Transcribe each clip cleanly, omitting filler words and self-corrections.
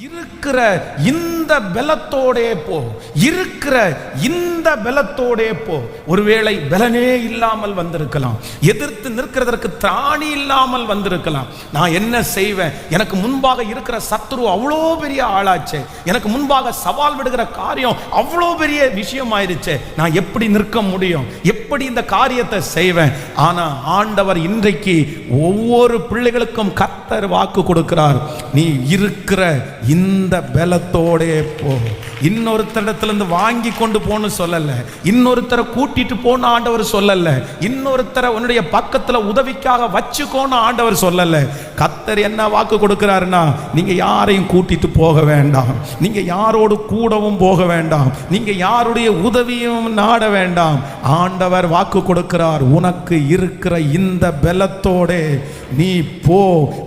இருக்கிற இந்த பலத்தோடே போ, இருக்கிற இந்த பலத்தோடே போ. ஒருவேளை பலனே இல்லாமல் வந்திருக்கலாம், எதிர்த்து நிற்கிறதற்கு திராணி இல்லாமல் வந்திருக்கலாம். நான் என்ன செய்வேன், எனக்கு முன்பாக இருக்கிற சத்துரு அவ்வளோ பெரிய ஆளாச்சே, எனக்கு முன்பாக சவால் விடுகிற காரியம் அவ்வளோ பெரிய விஷயம் ஆயிருச்சே, நான் எப்படி நிற்க முடியும், எப்படி இந்த காரியத்தை செய்வேன்? ஆனா ஆண்டவர் இன்றைக்கு ஒவ்வொரு பிள்ளைகளுக்கும் கர்த்தர் வாக்கு கொடுக்கிறார். நீ இருக்கிற இந்த பலத்தோடே போ. இன்னொருத்தரிடத்திலிருந்து வாங்கி கொண்டு போன்னு சொல்லல, இன்னொருத்தரை கூட்டிட்டு போன ஆண்டவர் சொல்லல, இன்னொருத்தரை உன்னுடைய பக்கத்துல உதவிக்காக வச்சுக்கோன்னு ஆண்டவர் சொல்லல. கர்த்தர் என்ன வாக்கு கொடுக்கிறாருன்னா, நீங்க யாரையும் கூட்டிட்டு போக வேண்டாம், நீங்க யாரோடு கூடவும் போக வேண்டாம், நீங்க யாருடைய உதவியும் நாட வேண்டாம். ஆண்டவர் வாக்கு கொடுக்கிறார், உனக்கு இருக்கிற இந்த பலத்தோட நீ போ.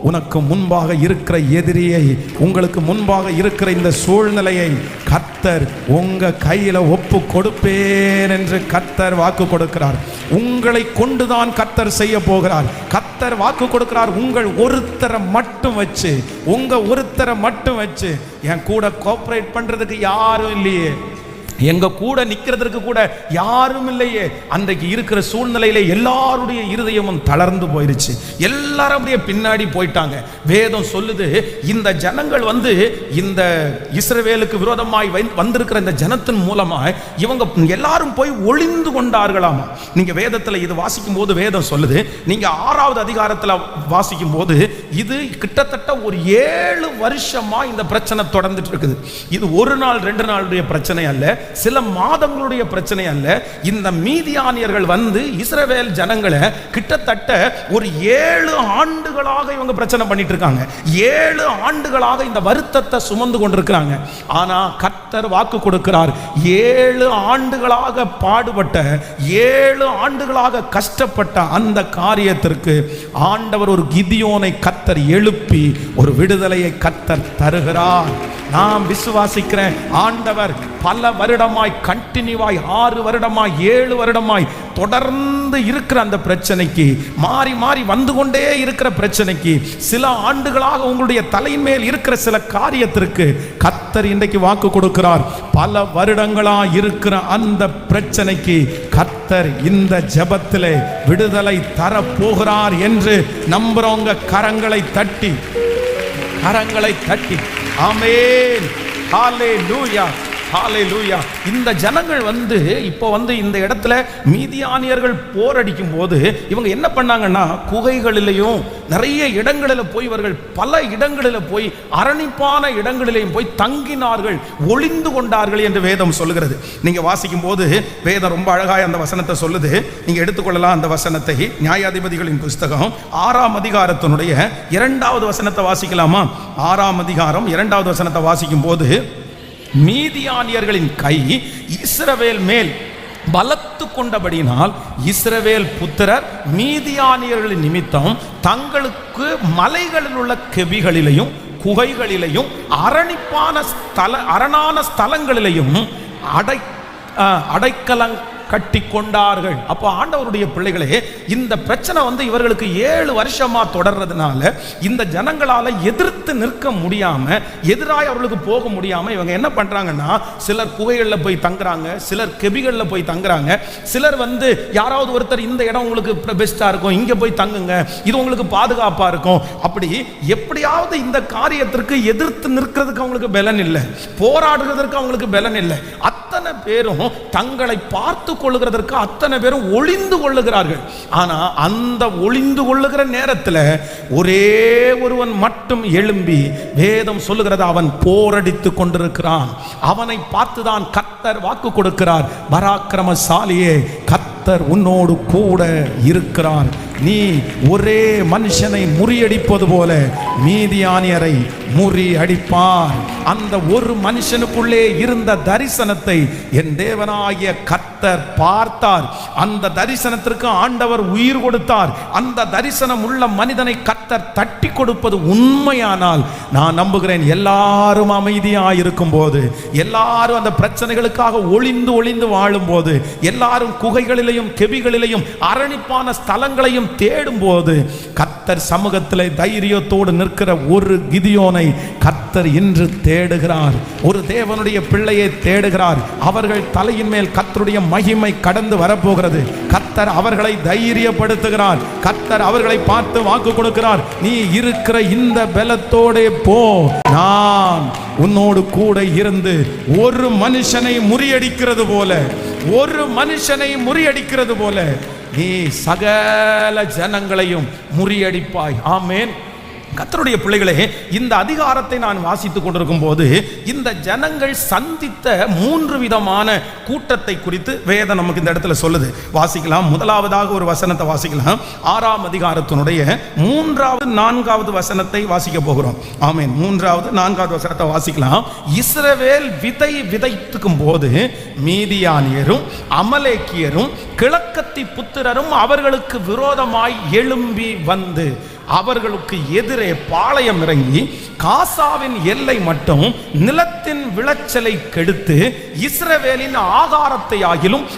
உனக்கு முன்பாக இருக்கிற எதிரியை, உங்களுக்கு முன்பாக இருக்கிற இந்த சூழ்நிலையை கர்த்தர் உங்க கையில ஒப்பு கொடுப்பேன் என்று கர்த்தர் வாக்கு கொடுக்கிறார். உங்களை கொண்டுதான் கர்த்தர் செய்ய போகிறார். கர்த்தர் வாக்கு கொடுக்கிறார், உங்கள் ஒருத்தரை மட்டும் வச்சு, உங்க ஒருத்தரை மட்டும் வச்சு. என் கூட கோஆபரேட் பண்றதுக்கு யாரும் இல்லையே, எங்க கூட நிக்கிறதுக்கு கூட யாரும் இல்லையே. அன்றைக்கு இருக்கிற சூழ்நிலையில எல்லாருடைய இருதயமும் தளர்ந்து போயிருச்சு, எல்லாரும் அப்படியே பின்னாடி போயிட்டாங்க. வேதம் சொல்லுது, இந்த ஜனங்கள் இந்த இஸ்ரவேலுக்கு விரோதமாய் வந்திருக்கிற இந்த ஜனத்தின் மூலமாய் இவங்க எல்லாரும் போய் ஒளிந்து கொண்டார்களாமா. நீங்க வேதத்துல இது வாசிக்கும் போது வேதம் சொல்லுது, நீங்க 6வது அதிகாரத்துல வாசிக்கும் போது இது கிட்டத்தட்ட ஒரு 7 வருஷமா இந்த பிரச்சனை தொடர்ந்துட்டு இருக்குது. இது ஒரு நாள் 2 நாளுடைய பிரச்சனை அல்ல, சில மாதங்களுடைய பிரச்சனை அல்ல. இந்த மீதியானியர்கள் இஸ்ரவேல் ஜனங்களை கிட்டத்தட்ட ஒரு 7 ஆண்டுகளாக இவங்க பிரச்சனை பண்ணிட்டு இருக்காங்க. 7 ஆண்டுகளாக இந்த வருத்தத்தை சுமந்து கொண்டிருக்கிறாங்க. ஆனா கர்த்தர் வாக்கு கொடுக்கிறார், 7 ஆண்டுகளாக பாடுபட்ட, 7 ஆண்டுகளாக கஷ்டப்பட்ட அந்த காரியத்திற்கு ஆண்டவர் ஒரு கிதியோனை கர்த்தர் எழுப்பி ஒரு விடுதலையை கர்த்தர் தருகிறார். நான் விசுவாசிக்கிறேன், ஆண்டவர் பல வருடமாய் கண்டினியூவாய் 6 வருடமாய் 7 வருடமாய் தொடர்ந்து இருக்கிற அந்த பிரச்சனைக்கு, மாறி மாறி வந்து கொண்டே இருக்கிற பிரச்சனைக்கு, சில ஆண்டுகளாக உங்களுடைய தலையின் மேல் இருக்கிற சில காரியத்திற்கு கர்த்தர் இன்றைக்கு வாக்கு கொடுக்கிறார். பல வருடங்களா இருக்கிற அந்த பிரச்சனைக்கு கர்த்தர் இந்த ஜெபத்திலே விடுதலை தர போகிறார் என்று நம்புறவங்க கரங்களை தட்டி ஆமென், ஹல்லேலூயா, ஹல்லேலூயா. இந்த ஜனங்கள் இப்போ இந்த இடத்துல மீதியானியர்கள் போரடிக்கும் போது இவங்க என்ன பண்ணாங்கன்னா, குகைகளிலையும் நிறைய இடங்களில் போய் இவர்கள் பல இடங்களில் போய் அரணிப்பான இடங்களிலேயும் போய் தங்கினார்கள், ஒளிந்து கொண்டார்கள் என்று வேதம் சொல்லுகிறது. நீங்க வாசிக்கும் போது வேதம் ரொம்ப அழகாய் அந்த வசனத்தை சொல்லுது. நீங்க எடுத்துக்கொள்ளலாம் அந்த வசனத்தை. நியாயாதிபதிகளின் புஸ்தகம் 6ஆம் அதிகாரத்தினுடைய 2வது வசனத்தை வாசிக்கலாமா? 6ஆம் அதிகாரம் 2வது வசனத்தை வாசிக்கும் போது, மீதியானியர்களின் கை இஸ்ரவேல் மேல் பலத்து கொண்டபடியினால் இஸ்ரவேல் புத்திரர் மீதியானியர்களின் நிமித்தம் தங்களுக்கு மலைகளில் உள்ள கெபிகளிலையும் குகைகளிலையும் அரணான ஸ்தலங்களிலையும் அடைக்கலம் கட்டி கொண்டார்கள். அப்போ ஆண்டவருடைய பிள்ளைகளே, இந்த பிரச்சனை இவர்களுக்கு 7 வருஷமா தொடர்றதுனால இந்த ஜனங்களால எதிர்த்து நிற்க முடியாம, எதிராய் அவர்களுக்கு போக முடியாம இவங்க என்ன பண்றாங்கன்னா, சிலர் குகைகளில் போய் தங்குறாங்க, சிலர் கெபிகளில் போய் தங்குறாங்க, சிலர் யாராவது ஒருத்தர் இந்த இடம் உங்களுக்கு பெஸ்டா இருக்கும், இங்க போய் தங்குங்க, இது உங்களுக்கு பாதுகாப்பா இருக்கும். அப்படி எப்படியாவது இந்த காரியத்திற்கு எதிர்த்து நிற்கிறதுக்கு அவங்களுக்கு பலன் இல்லை, போராடுகிறதுக்கு அவங்களுக்கு பலன் இல்லை. அத்தனை பேரும் தங்களை பார்த்து கொள்ளுகிறதற்கு அத்தனை பேரும் ஒளிந்து கொள்ளுகிறார்கள். ஆனா அந்த ஒளிந்து கொள்ளுகிற நேரத்தில் ஒரே ஒருவன் மட்டும் எழும்பி, வேதம் சொல்லுகிறது, அவன் போரடித்து கொண்டிருக்கிறான். அவனை பார்த்துதான் கர்த்தர் வாக்கு கொடுக்கிறார், பராக்கிரமசாலியே, கர்த்தர் உன்னோடு கூட இருக்கிறார். நீ ஒரே மனுஷனை முறியடிப்பது போல மீதியானியரை முறியடிப்பார். அந்த ஒரு மனுஷனுக்குள்ளே இருந்த தரிசனத்தை என் தேவனாகிய கர்த்தர் பார்த்தார். அந்த தரிசனத்திற்கு ஆண்டவர் உயிர் கொடுத்தார். அந்த தரிசனம் உள்ள மனிதனை கர்த்தர் தட்டி கொடுப்பது உண்மையானால் நான் நம்புகிறேன், எல்லாரும் அமைதியாயிருக்கும் போது, எல்லாரும் அந்த பிரச்சனைகளுக்காக ஒளிந்து வாழும் போது, எல்லாரும் குகைகளிலையும் கெபிகளிலையும் அரணிப்பான ஸ்தலங்களையும் தேடும் போது கர்த்தர் கர்த்தர் சமூகத்தில் தைரியத்தோடு நிற்கிற ஒரு கிதியோனை கர்த்தர் இன்று தேடுகிறார். ஒரு தேவனுடைய பிள்ளையை தேடுகிறார். அவர்கள் தலையின் மேல் கர்த்தருடைய மகிமை கடந்து வரப்போகிறது. கர்த்தர் அவர்களை தைரியப்படுத்துகிறார். கர்த்தர் அவர்களை பார்த்து வாக்கு கொடுக்கிறார். நீ இருக்கிற இந்த பலத்தோடே போ, நான் உன்னோடு கூட இருந்து ஒரு மனுஷனை முறியடிக்கிறது போல நீ சகல ஜனங்களையும் முறியடிப்பாய். ஆமென். கர்த்தருடைய பிள்ளைகளே, இந்த அதிகாரத்தை நான் வாசித்துக் கொண்டிருக்கும் போது இந்த ஜனங்கள் சந்தித்த 3 விதமான கூட்டத்தை குறித்து வேதம் நமக்கு இந்த இடத்துல சொல்லுது. வாசிக்கலாம். முதலாவதாக ஒரு வசனத்தை வாசிக்கலாம். 6ஆம் அதிகாரத்தினுடைய 3வது 4வது வசனத்தை வாசிக்க போகிறோம். ஆமென். 3வது 4வது வசனத்தை வாசிக்கலாம். இஸ்ரவேல் விதை விதைத்துக்கும் போது மீதியானியரும் அமலேக்கியரும் கிழக்கத்தி புத்திரரும் அவர்களுக்கு விரோதமாய் எழும்பி வந்து அவர்களுக்கு எதிரே பாளையம் இறங்கி காசாவின் எல்லை மட்டும் நிலத்தின் விளைச்சலை கெடுத்து இஸ்ரவேலின் ஆகாரத்தை ஆகிலும்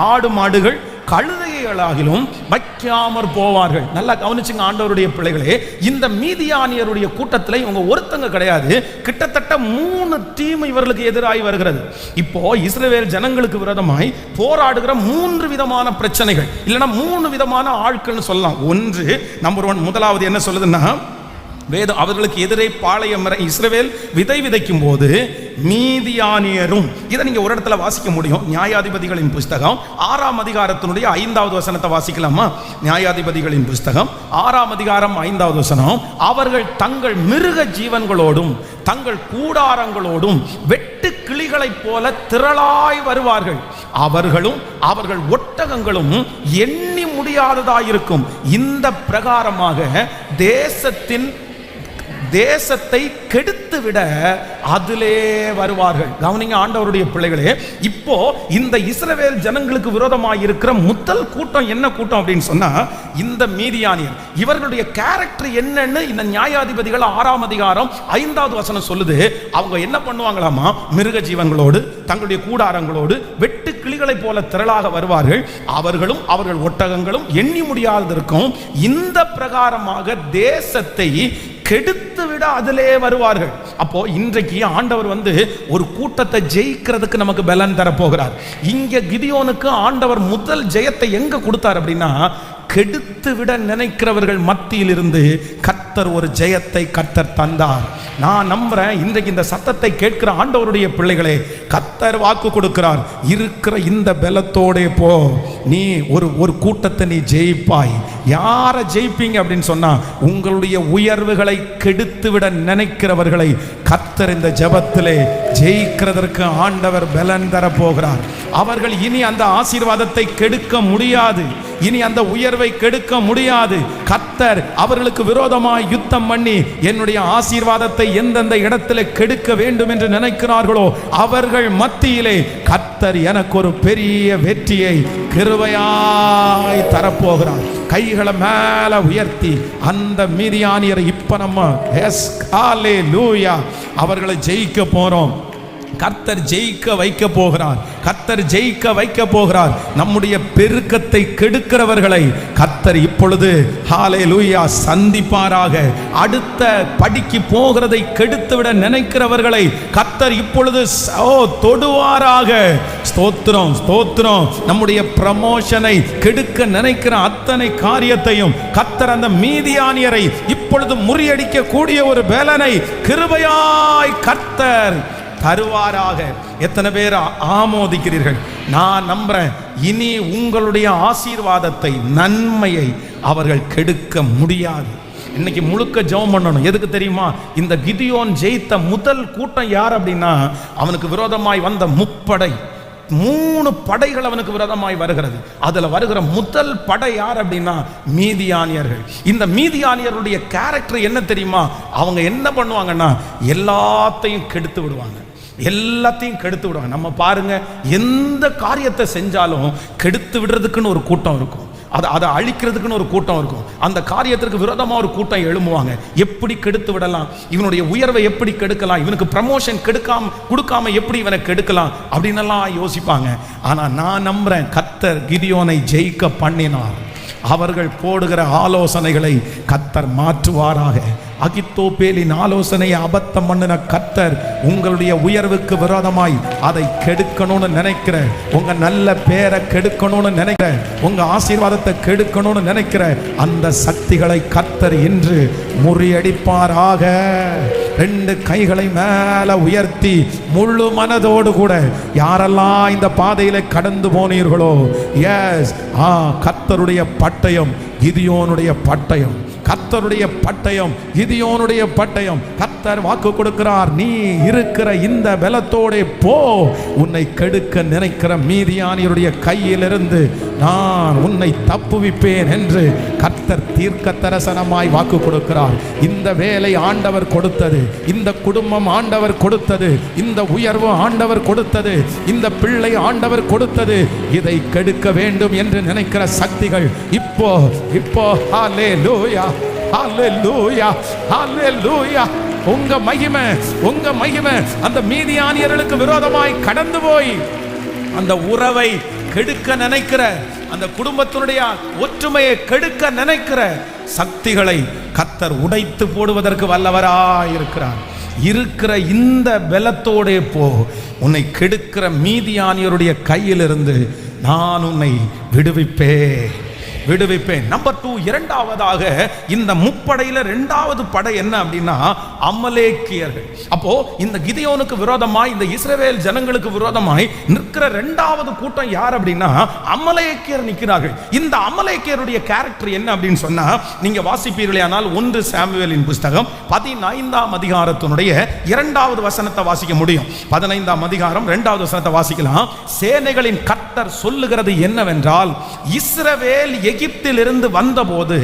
ஆடு மாடுகள் கழுதைகளாகிலும் வைக்காமற் போவார்கள். நல்லா கவனிச்சுங்க ஆண்டவருடைய பிள்ளைகளே. இந்த மீதியானியருடைய கூட்டத்தில் இவங்க ஒருத்தங்க கிடையாது. கிட்டத்தட்ட 3 டீம் இவர்களுக்கு எதிராகி வருகிறது. இப்போ இஸ்ரவேல் ஜனங்களுக்கு விரோதமாய் போராடுகிற 3 விதமான பிரச்சனைகள், இல்லைன்னா 3 விதமான ஆட்கள்னு சொல்லலாம். ஒன்று, நம்பர் 1, முதலாவது என்ன சொல்லுதுன்னா, வேதம் அவர்களுக்கு எதிரே பாளையம் இஸ்ரவேல் விதை விதைக்கும் போது மீதியானியரும். இதை நீங்க ஒரு இடத்துல வாசிக்க முடியும். நியாயாதிபதிகளின் புஸ்தகம் 6ஆம் அதிகாரத்தினுடைய 5வது வசனத்தை வாசிக்கலாமா? நியாயாதிபதிகளின் புஸ்தகம் 6ஆம் அதிகாரம் 5வது வசனம். அவர்கள் தங்கள் மிருக ஜீவன்களோடும் தங்கள் கூடாரங்களோடும் வெட்டு கிளிகளைப் போல திரளாய் வருவார்கள். அவர்களும் அவர்கள் ஒட்டகங்களும் எண்ணி முடியாததாயிருக்கும். இந்த பிரகாரமாக தேசத்தை கெடுத்து விட அதிலே வருவார்கள். கவனிங்க ஆண்டவருடைய பிள்ளைகளே. இப்போ இந்த இஸ்ரவேல் ஜனங்களுக்கு விரோதமாக இருக்கிற முதல் கூட்டம் என்ன கூட்டம் அப்படின்னு சொன்னா, இந்த மீதியானியர். இவர்களுடைய கேரக்டர் என்னன்னு இந்த நியாயாதிபதிகள் 6ஆம் அதிகாரம் 5வது வசனம் சொல்லுது. அவங்க என்ன பண்ணுவாங்களாமா? மிருக ஜீவன்களோடு தங்களுடைய கூடாரங்களோடு வெட்டு கிளிகளை போல திரளாக வருவார்கள். அவர்களும் அவர்கள் ஒட்டகங்களும் எண்ணி முடியாததற்கும் இந்த பிரகாரமாக தேசத்தை கெடுத்து விட அதிலே வருவார்கள். அப்போ இன்றைக்கு ஆண்டவர் ஒரு கூட்டத்தை ஜெயிக்கிறதுக்கு நமக்கு பலன் தர போகிறார். இங்க கிதியோனுக்கு ஆண்டவர் முதல் ஜெயத்தை எங்க கொடுத்தார் அப்படின்னா, கெடுத்து விட நினைக்கிறவர்கள் மத்தியில் இருந்து கர்த்தர் ஒரு ஜெயத்தை கர்த்தர் தந்தார். நான் நம்புறேன் இன்றைக்கு இந்த சத்தத்தை கேட்கிற ஆண்டவருடைய பிள்ளைகளே, கர்த்தர் வாக்கு கொடுக்கிறார். இருக்கிற இந்த பலத்தோட போ, நீ ஒரு கூட்டத்தை நீ ஜெயிப்பாய். யாரை ஜெயிப்பீங்க அப்படின்னு சொன்னா, உங்களுடைய உயர்வுகளை கெடுத்து விட நினைக்கிறவர்களை கர்த்தர் இந்த ஜெபத்திலே ஜெயிக்கிறதற்கு ஆண்டவர் பலன் தர போகிறார். அவர்கள் இனி அந்த ஆசீர்வாதத்தை கெடுக்க முடியாது. இனி அந்த உயர்வை கெடுக்க முடியாது. கர்த்தர் அவர்களுக்கு விரோதமாய் யுத்தம் பண்ணி என்னுடைய ஆசீர்வாதத்தை எந்தெந்த இடத்துல கெடுக்க வேண்டும் என்று நினைக்கிறார்களோ அவர்கள் மத்தியிலே கர்த்தர் எனக்கு ஒரு பெரிய வெற்றியை கிருபையாய் தரப்போகிறார். கைகளை மேல உயர்த்தி அந்த மீதியானியரை இப்ப நம்ம ஹalleluya அவர்களை ஜெயிக்க போறோம். கர்த்தர் ஜெயிக்க வைக்க போகிறார். கர்த்தர் ஜெயிக்க வைக்க போகிறார். நம்முடைய பெருக்கத்தை கெடுக்கிறவர்களை கர்த்தர் இப்பொழுது ஹalleluya சந்திப்பாராக. அடுத்த படிக்கு போகிறதை கெடுத்துவிட நினைக்கிறவர்களை கர்த்தர் இப்பொழுது தொடுவாராக. ஸ்தோத்திரம் ஸ்தோத்திரம். நம்முடைய ப்ரமோஷனை கெடுக்க நினைக்கிற அத்தனை காரியத்தையும் கர்த்தர் அந்த மீதியானியரை இப்பொழுது முறியடிக்க கூடிய ஒரு பலனை கிருபையாய் கர்த்தர் தருவாராக. எத்தனை பேர் ஆமோதிக்கிறீர்கள்? நான் நம்புறேன் இனி உங்களுடைய ஆசீர்வாதத்தை நன்மையை அவர்கள் கெடுக்க முடியாது. இன்னைக்கு முழுக்க ஜெபம் பண்ணணும். எதுக்கு தெரியுமா? இந்த கிதியோன் ஜெயித்த முதல் கூட்டம் யார் அப்படின்னா, அவனுக்கு விரோதமாய் வந்த 3 படைகள் அவனுக்கு விரோதமாய் வருகிறது. அதுல வருகிற முதல் படை யார் அப்படின்னா மீதியானியர்கள். இந்த மீதியானியருடைய கேரக்டர் என்ன தெரியுமா? அவங்க என்ன பண்ணுவாங்கன்னா எல்லாத்தையும் கெடுத்து விடுவாங்க. நம்ம பாருங்க, எந்த காரியத்தை செஞ்சாலும் கெடுத்து விடுறதுக்குன்னு ஒரு கூட்டம் இருக்கும். அதை அழிக்கிறதுக்குன்னு ஒரு கூட்டம் இருக்கும். அந்த காரியத்திற்கு விரோதமாக ஒரு கூட்டம் எழும்புவாங்க. எப்படி கெடுத்து விடலாம், இவனுடைய உயர்வை எப்படி கெடுக்கலாம், இவனுக்கு ப்ரமோஷன் கொடுக்காம எப்படி இவனை கெடுக்கலாம் அப்படின்னு எல்லாம் யோசிப்பாங்க. ஆனா நான் நம்புறேன் கர்த்தர் கிதியோனை ஜெயிக்க பண்ணினார். அவர்கள் போடுகிற ஆலோசனைகளை கர்த்தர் மாற்றுவாராக. அகித்தோப்பேலின் ஆலோசனையை அபத்தம் பண்ணின கர்த்தர் உங்களுடைய உயர்வுக்கு விரோதமாய் அதை கெடுக்கணும்னு நினைக்கிற, உங்க நல்ல பேரை கெடுக்கணும்னு நினைக்கிற, உங்க ஆசீர்வாதத்தை கெடுக்கணும்னு நினைக்கிற அந்த சக்திகளை கர்த்தர் இன்று முறியடிப்பாராக. 2 கைகளை மேல உயர்த்தி முழு மனதோடு கூட யாரெல்லாம் இந்த பாதையில கடந்து போனீர்களோ, எஸ், கர்த்தருடைய பட்டயம் கிதியோனுடைய பட்டயம், கர்த்தருடைய பட்டயம் கிதியோனுடைய பட்டயம். கர்த்தர் வாக்கு கொடுக்கிறார், நீ இருக்கிற இந்த பலத்தோட போ, உன்னை கெடுக்க நினைக்கிற மீதியானியருடைய கையிலிருந்து நான் உன்னை தப்புவிப்பேன் என்று கர்த்தர் தீர்க்க தரிசனமாய் வாக்கு கொடுக்கிறார். இந்த வேலை ஆண்டவர் கொடுத்தது, இந்த குடும்பம் ஆண்டவர் கொடுத்தது, இந்த உயர்வு ஆண்டவர் கொடுத்தது, இந்த பிள்ளை ஆண்டவர் கொடுத்தது. இதை கெடுக்க வேண்டும் என்று நினைக்கிற சக்திகள் இப்போ ஹல்லேலூயா, ஹல்லேலூயா, ஹல்லேலூயா. உங்க மகிமை அந்த மீதியானியர்களுக்கு விரோதமாய் கடந்து போய் அந்த உறவை கெடுக்க நினைக்கிற, அந்த குடும்பத்தினுடைய ஒற்றுமையை கெடுக்க நினைக்கிற சக்திகளை கர்த்தர் உடைத்து போடுவதற்கு வல்லவராயிருக்கிறார். இருக்கிற இந்த பலத்தோடே போ, உன்னை கெடுக்கிற மீதியானியருடைய கையிலிருந்து நான் உன்னை விடுவிப்பேன். நம்பர் 2, இரண்டாவதாக இந்த முப்படையில 2வது படை என்ன அப்படின்னா அமலேக்கியர்கள். அப்போ இந்த கிதியோனுக்கு விரோதமாய், இந்த இஸ்ரவேல் ஜனங்களுக்கு விரோதமாய் நிற்கிற 2வது கூட்டம் யார் அப்படின்னா அமலேக்கியர் நிற்கிறார்கள். இந்த அமலேக்கியருடைய கேரக்டர் என்ன அப்படின்னு சொன்னா, நீங்க வாசிப்பீர்களே ஆனால் 1 சாமுவேலின் புஸ்தகம் 15ஆம் அதிகாரத்தினுடைய 2வது வசனத்தை வாசிக்க முடியும். 15ஆம் அதிகாரம் 2வது வசனத்தை வாசிக்கலாம். சேனைகளின் கர்த்தர் சொல்லுகிறது என்னவென்றால், இஸ்ரவேல் எகிப்தில் இருந்து வந்தபோது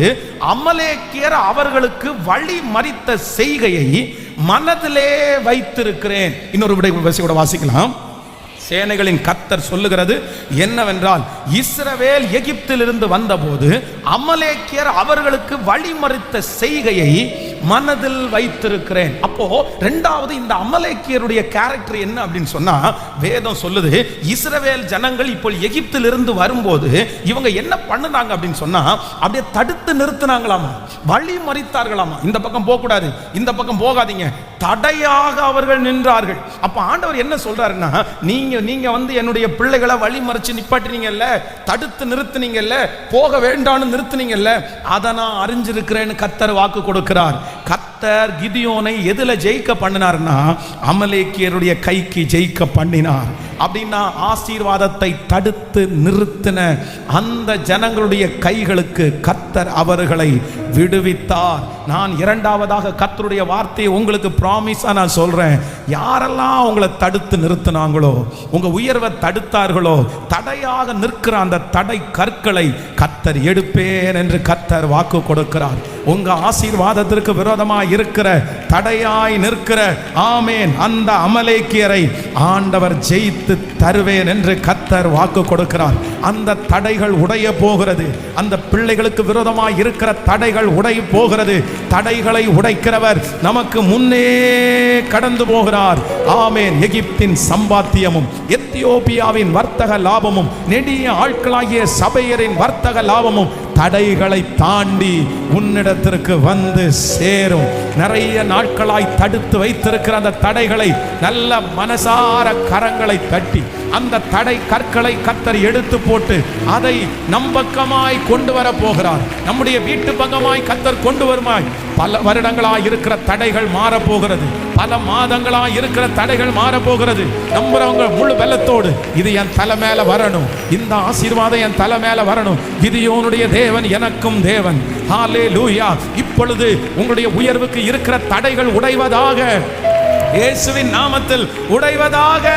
அமலேக்கியர் அவர்களுக்கு வழி மறித்த செய்கையை மனதிலே வைத்திருக்கிறேன். இன்னொரு விட வாசிக்கலாம். சேனைகளின் கர்த்தர் சொல்லுகிறது என்னவென்றால், இஸ்ரவேல் எகிப்தில் இருந்து வந்தபோது அமலேக்கியர் அவர்களுக்கு வழிமறித்த செய்கையை மனதில் வைத்திருக்கிறேன். அப்போ 2வது இந்த அமலேக்கியருடைய கேரக்டர் என்ன அப்படின்னு சொன்னா, வேதம் சொல்லுது இஸ்ரவேல் ஜனங்கள் இப்போ எகிப்தில் இருந்து வரும்போது இவங்க என்ன பண்ணுனாங்க அப்படின்னு சொன்னா, அப்படியே தடுத்து நிறுத்தினாங்களாமா, வழி மறித்தார்களாமா. இந்த பக்கம் போக கூடாது, இந்த பக்கம் போகாதீங்க, தடையாக அவர்கள் நின்றார்கள். அப்ப ஆண்டவர் என்ன சொல்றாருன்னா, நீங்க வந்து என்னுடைய பிள்ளைகளை வழி மறிச்சு நிப்பாட்டினீங்கல்ல, தடுத்து நிறுத்தினீங்கல்ல, போக வேண்டாம்னு நிறுத்தினீங்கல்ல, அதை நான் அறிஞ்சிருக்கிறேன்னு கர்த்தர் வாக்கு கொடுக்கிறார். கர்த்தர் கிதியோனை எதுல ஜெயிக்க பண்ணினார்னா அமலேக்கியருடைய கைக்கு ஜெயிக்க பண்ணினார். அப்படின்னா ஆசீர்வாதத்தை தடுத்து நிறுத்தின அந்த ஜனங்களுடைய கைகளுக்கு கர்த்தர் அவர்களை விடுவித்தார். நான் 2வதாக கர்த்தருடைய வார்த்தையை உங்களுக்கு ப்ராமிஸா நான் சொல்றேன், யாரெல்லாம் உங்களை தடுத்து நிறுத்தினாங்களோ, உங்க உயர்வை தடுத்தார்களோ, தடையாக நிற்கிற அந்த தடை கற்களை கர்த்தர் எடுப்பேன் என்று கர்த்தர் வாக்கு கொடுக்கிறார். உங்க ஆசீர்வாதத்திற்கு விரோதமாய் இருக்கிற, தடையாய் நிற்கிற, ஆமேன், அந்த அமலேக்கியரை ஆண்டவர் ஜெயித்து தருவேன் என்று கர்த்தர் வாக்கு கொடுக்கிறார். அந்த தடைகள் உடைய போகிறது. அந்த பிள்ளைகளுக்கு விரோதமாய் இருக்கிற தடைகள் உடைய போகிறது. தடைகளை உடைக்கிறவர் நமக்கு முன்னே கடந்து போகிறார். ஆமேன். எகிப்தின் சம்பாத்தியமும் எத்தியோப்பியாவின் வர்த்தக லாபமும் நெடிய ஆட்களாகிய சபையரின் வர்த்தக லாபமும் தடைகளை தாண்டி உன்னிடத்திற்கு வந்து சேரும். நிறைய நாட்களாய் தடுத்து வைத்திருக்கிற அந்த தடைகளை நல்ல மனசார கரங்களை தட்டி அந்த தடை கற்களை கர்த்தர் எடுத்து போட்டு அதை நம்பக்கமாய் கொண்டு வர போகிறார். நம்முடைய வீட்டு பக்கமாய் கர்த்தர் கொண்டு வருமாய். பல வருடங்களாய் இருக்கிற தடைகள் மாறப்போகிறது. பல மாதங்களாய் இருக்கிற தடைகள் மாறப்போகிறது. நம்புறவங்க முழு பலத்தோடு இது என் தலை மேல வரணும், இந்த ஆசீர்வாதம் என் தலை மேல வரணும், கிதியோனுடைய தேவன் எனக்கும் தேவன். ஹல்லேலூயா. இப்பொழுது உங்களுடைய உயர்வுக்கு இருக்கிற தடைகள் உடைவதாக, இயேசுவின் நாமத்தில் உடைவதாக,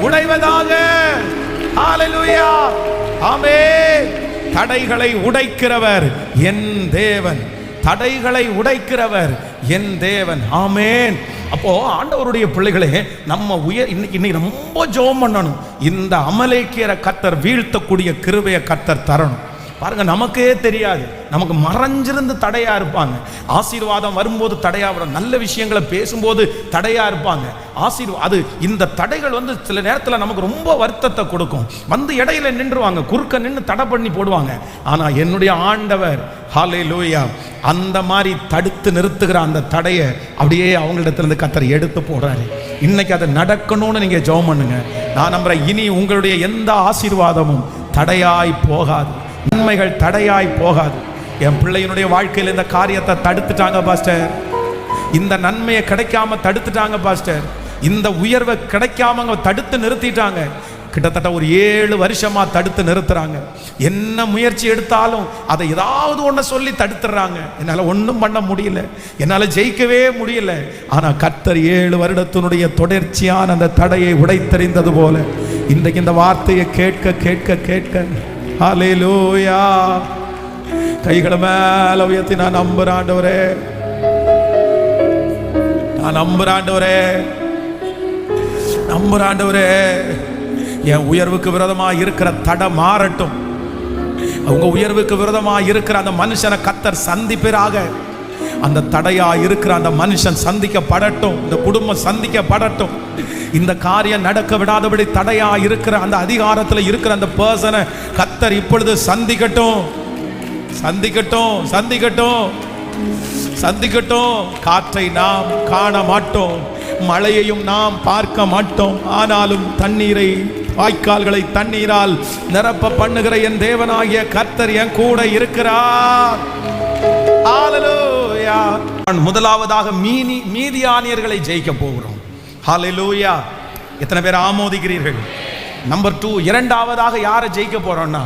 உடைவதாக. ஹல்லேலூயா. ஆமென். தடைகளை உடைக்கிறவர் என் தேவன், தடைகளை உடைக்கிறவர் என் தேவன். ஆமென். அப்போ ஆண்டவருடைய பிள்ளைகளே, நம்ம இன்னைக்கு ரொம்ப ஜெபம் பண்ணணும். இந்த அமலேக்கியரை கர்த்தர் வீழ்த்தக்கூடிய கிருபையை கர்த்தர் தரணும். பாருங்க, நமக்கே தெரியாது, நமக்கு மறைஞ்சிருந்து தடையா இருப்பாங்க. ஆசீர்வாதம் வரும்போது தடையா வரும், நல்ல விஷயங்களை பேசும்போது தடையா இருப்பாங்க. அது இந்த தடைகள் வந்து சில நேரத்தில் நமக்கு ரொம்ப வருத்தத்தை கொடுக்கும். வந்து இடையில நின்றுவாங்க, குறுக்க நின்று தடை பண்ணி போடுவாங்க. ஆனா என்னுடைய ஆண்டவர் ஹல்லேலூயா அந்த மாதிரி தடுத்து நிறுத்துகிற அந்த தடையை அப்படியே அவங்களிடத்திலிருந்து கர்த்தர் எடுத்து போடுறாரு. இன்னைக்கு அது நடக்கணும்னு நீங்க ஜெபம் பண்ணுங்க. நான் நம்புறேன், இனி உங்களுடைய எந்த ஆசீர்வாதமும் தடையாய் போகாது, நன்மைகள் தடையாய் போகாது. என் பிள்ளையினுடைய வாழ்க்கையில் இந்த காரியத்தை தடுத்துட்டாங்க பாஸ்டர், இந்த நன்மையை கிடைக்காம தடுத்துட்டாங்க பாஸ்டர், இந்த உயர்வை கிடைக்காம தடுத்து நிறுத்திட்டாங்க. கிட்டத்தட்ட ஒரு 7 வருஷமா தடுத்து நிறுத்துறாங்க. என்ன முயற்சி எடுத்தாலும் அதை ஏதாவது ஒன்று சொல்லி தடுத்துறாங்க. என்னால் ஒன்றும் பண்ண முடியல, என்னால் ஜெயிக்கவே முடியல. ஆனால் கர்த்தர் 7 வருடத்தினுடைய தொடர்ச்சியான அந்த தடையை உடைத்தெறிந்தது போல இன்றைக்கு இந்த வார்த்தையை கேட்க கேட்க கேட்க ஹல்லேலூயா கைகளை மேல உயர்த்தி நான் நம்புறேன் ஆண்டவரே, நான் நம்புறேன் ஆண்டவரே, நம்புறேன் ஆண்டவரே. என் உயர்வுக்கு விரோதமா இருக்கிற தடை மாறட்டும். உங்க உயர்வுக்கு விரோதமா இருக்கிற அந்த மனுஷனை கர்த்தர் சந்திப்பீராக. அந்த தடையா இருக்கிற அந்த மனுஷன் சந்திக்கப்படட்டும், இந்த குடும்பம் சந்திக்கப்படட்டும். இந்த காரியம் நடக்க விடாதபடி தடையா இருக்கிற அந்த அதிகாரத்தில் இருக்கிற அந்த பர்சனை கர்த்தர் இப்பொழுது சந்திக்கட்டும், சந்திக்கட்டும், சந்திக்கட்டும், சந்திக்கட்டும். காற்றை நாம் காண மாட்டோம், மழையையும் நாம் பார்க்க மாட்டோம். ஆனாலும் தண்ணீரை, வாய்க்கால்களை தண்ணீரால் நிரப்ப பண்ணுகிற என் தேவனாகிய கர்த்தர் என் கூட இருக்கிறார். ஹல்லேலூயா. முதலாவதாக மீதியானியர்களை ஜெயிக்க போகிறோம். ஹல்லேலூயா. எத்தனை பேர் ஆமோதிக்கிறீர்கள்? நம்பர் 2, இரண்டாவதாக யாரை ஜெயிக்க போறோம்னா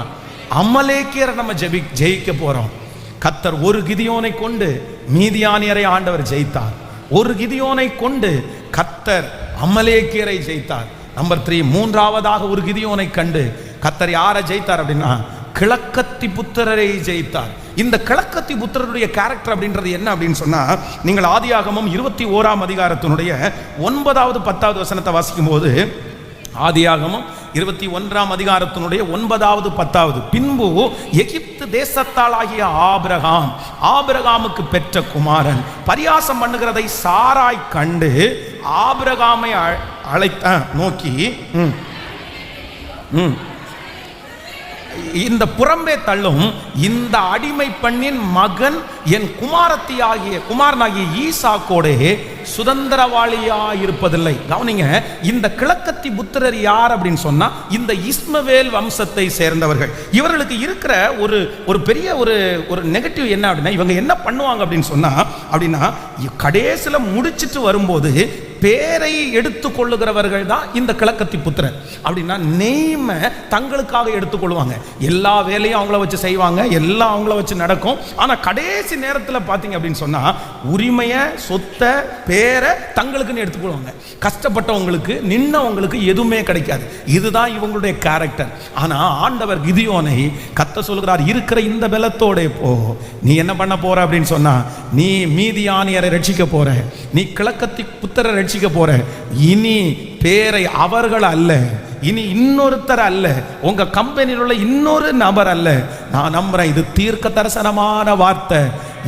அமலேக்கியரை நம்ம ஜெயிக்க போறோம். கர்த்தர் ஒரு கிதியோனை கொண்டு மீதியானியரை ஆண்டவர் ஜெயித்தார். ஒரு கிதியோனை கொண்டு கர்த்தர் அமலேக்கியரை ஜெயித்தார். நம்பர் 3, மூன்றாவதாக ஒரு கிதியோனை கண்டு கர்த்தர் யாரை ஜெயித்தார் அப்படின்னா கிழக்கத்தி புத்திரரை ஜெயித்தார். இந்த கிழக்கத்தி புத்திரருடைய கேரக்டர் அப்படின்றது என்ன அப்படின்னு சொன்னா, நீங்கள் ஆதியாகமம் 21ஆம் அதிகாரத்தினுடைய 9வது 10வது வசனத்தை வாசிக்கும் போது, ஆதியாகமம் 21ஆம் அதிகாரத்தினுடைய 9வது 10வது, பின்பு எகிப்து தேசத்தாளாகிய ஆபிரகாமுக்கு பெற்ற குமாரன் பரியாசம் பண்ணுகிறதை சாராய் கண்டு ஆபிரகாமை நோக்கி இந்த புறம்பே தள்ளும் இந்த அடிமை பெண்ணின் மகன் என் குமாரனாகிய ஈசாக்கோடே சுதந்திரவாளியா இருப்பதில்லை. கவனிங்க, இந்த கிழக்கத்தி புத்திரர் யார் அப்படின்னு சொன்னா இந்த இஸ்மவேல் வம்சத்தை சேர்ந்தவர்கள். இவர்களுக்கு இருக்கிற ஒரு பெரிய ஒரு நெகட்டிவ் என்ன அப்படின்னா, இவங்க என்ன பண்ணுவாங்க அப்படின்னு சொன்னா, அப்படின்னா கடைசியில் முடிச்சிட்டு வரும்போது பேரை எடுத்துக் கொள்ளுகிறவர்கள் தான் இந்த கிழக்கத்தி புத்திரர். அப்படின்னா நெய்மை தங்களுக்காக எடுத்துக்கொள்வாங்க, எல்லா வேலையும் அவங்கள வச்சு செய்வாங்க, எல்லாம் அவங்கள வச்சு நடக்கும். ஆனா கடைசி நேரத்தில் பார்த்தீங்க அப்படின்னு சொன்னா உரிமையை, சொத்தை, பேரை தங்களுக்குன்னு எடுத்துக்கொள்வாங்க. கஷ்டப்பட்டவங்களுக்கு, நின்னவங்களுக்கு எதுவுமே கிடைக்காது. இதுதான் இவங்களுடைய கேரக்டர். ஆனா ஆண்டவர் கிதியோனை கத்த சொல்கிறார், இருக்கிற இந்த பலத்தோட போ, நீ என்ன பண்ண போற அப்படின்னு சொன்னா, நீ மீதியானியரை ரட்சிக்க போற, நீ கிழக்கத்தி புத்திரரை ரட்சிக்க போற. இனி பேரை அவர்கள் அல்ல, இனி இன்னொருத்தர் அல்ல, உங்க கம்பெனியில் உள்ள இன்னொரு நபர் அல்ல. நான் நம்புறேன், இது தீர்க்க தரிசனமான வார்த்தை.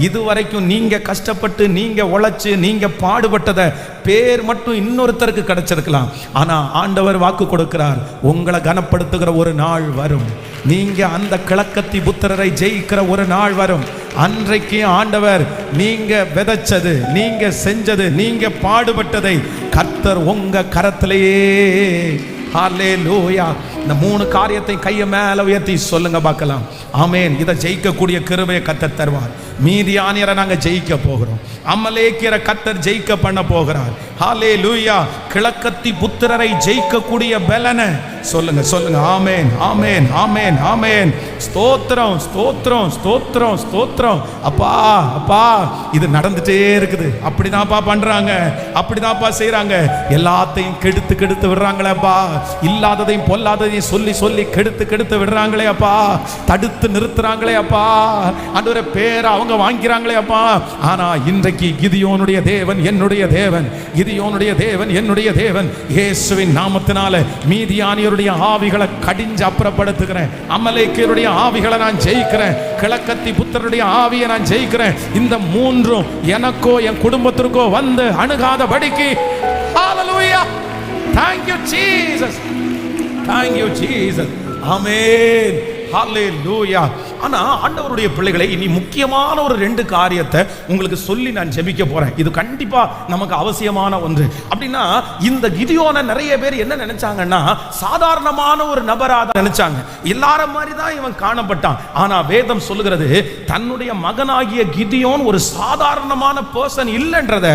இதுவரைக்கும் நீங்க கஷ்டப்பட்டு, நீங்க உழைச்சு, நீங்க பாடுபட்டத பேர் மட்டும் இன்னொருத்தருக்கு கிடைச்சிருக்கலாம். ஆனா ஆண்டவர் வாக்கு கொடுக்கிறார், உங்களை கனப்படுத்துகிற ஒரு நாள் வரும், நீங்க அந்த கிழக்கத்தி புத்திரரை ஜெயிக்கிற ஒரு நாள் வரும். அன்றைக்கு ஆண்டவர் நீங்க விதைச்சது, நீங்க செஞ்சது, நீங்க பாடுபட்டதை கர்த்தர் உங்க கரத்திலேயே. ஹல்லேலூயா. இந்த 3 காரியத்தை கையை மேல உயர்த்தி சொல்லுங்க பார்க்கலாம். ஆமென். இதை ஜெயிக்கக்கூடிய கிருபையை கர்த்தர் தருவார். மீதியானியரை நாங்க ஜெயிக்க போகிறோம், அமலேக்கியரை கர்த்தர் ஜெயிக்க பண்ண போகிறார். ஹல்லேலூயா. கிழக்கத்தி புத்திரரை ஜெயிக்கக்கூடிய பலனை சொல்லுங்க, சொல்லுங்க. ஆமென், ஆமென், ஆமென், ஆமென். ஸ்தோத்திரம், ஸ்தோத்திரம், ஸ்தோத்திரம், ஸ்தோத்திரம். அப்பா, அப்பா, இது நடந்துட்டே இருக்குது. அப்படிதான்ப்பா பண்றாங்க, அப்படிதான்ப்பா செய்யறாங்க. எல்லாத்தையும் கெடுத்து கெடுத்து விடுறாங்களேப்பா, இல்லாததையும் பொல்லாததையும் சொல்லி சொல்லி கெடுத்து கெடுத்து விடுறாங்களே அப்பா, தடுத்து நிறுத்துறாங்களே அப்பா, ஆண்டவரே பேரை அவங்க வாங்கிறாங்களே அப்பா. ஆனா இன்றைக்கு கிதியோனுடைய தேவன் என்னுடைய தேவன், கிதியோனுடைய தேவன் என்னுடைய என்னுடைய தேவன் இயேசுவின் நாமத்தினால மீதியானியருடைய ஆவிகளை கடிஞ்சு அப்புறப்படுத்துகிறேன். அமலேக்கியருடைய ஆவிகளை நான் ஜெயிக்கிறேன். கிழக்கத்தி புத்தருடைய ஆவியை நான் ஜெயிக்கிறேன். இந்த மூன்றும் எனக்கோ என் குடும்பத்திற்கோ வந்து அணுகாதபடிக்கு. ஹalleluya. Thank you Jesus. Thank you Jesus. Amen. ஹalleluya. ஆனா ஆண்டவருடைய பிள்ளைகளை இனி முக்கியமான ஒரு 2 காரியத்தை உங்களுக்கு சொல்லி நான் ஜெபிக்க போறேன். இது கண்டிப்பா நமக்கு அவசியமான ஒன்று. அப்படின்னா இந்த கிதியோனை நிறைய பேர் என்ன நினைச்சாங்கன்னா சாதாரணமான ஒரு நபரா தான் நினைச்சாங்க. எல்லாரும் மாதிரி தான் இவன் காணப்பட்டான். ஆனா வேதம் சொல்லுகிறது தன்னுடைய மகனாகிய கிதியோன் ஒரு சாதாரணமான பர்சன் இல்லைன்றத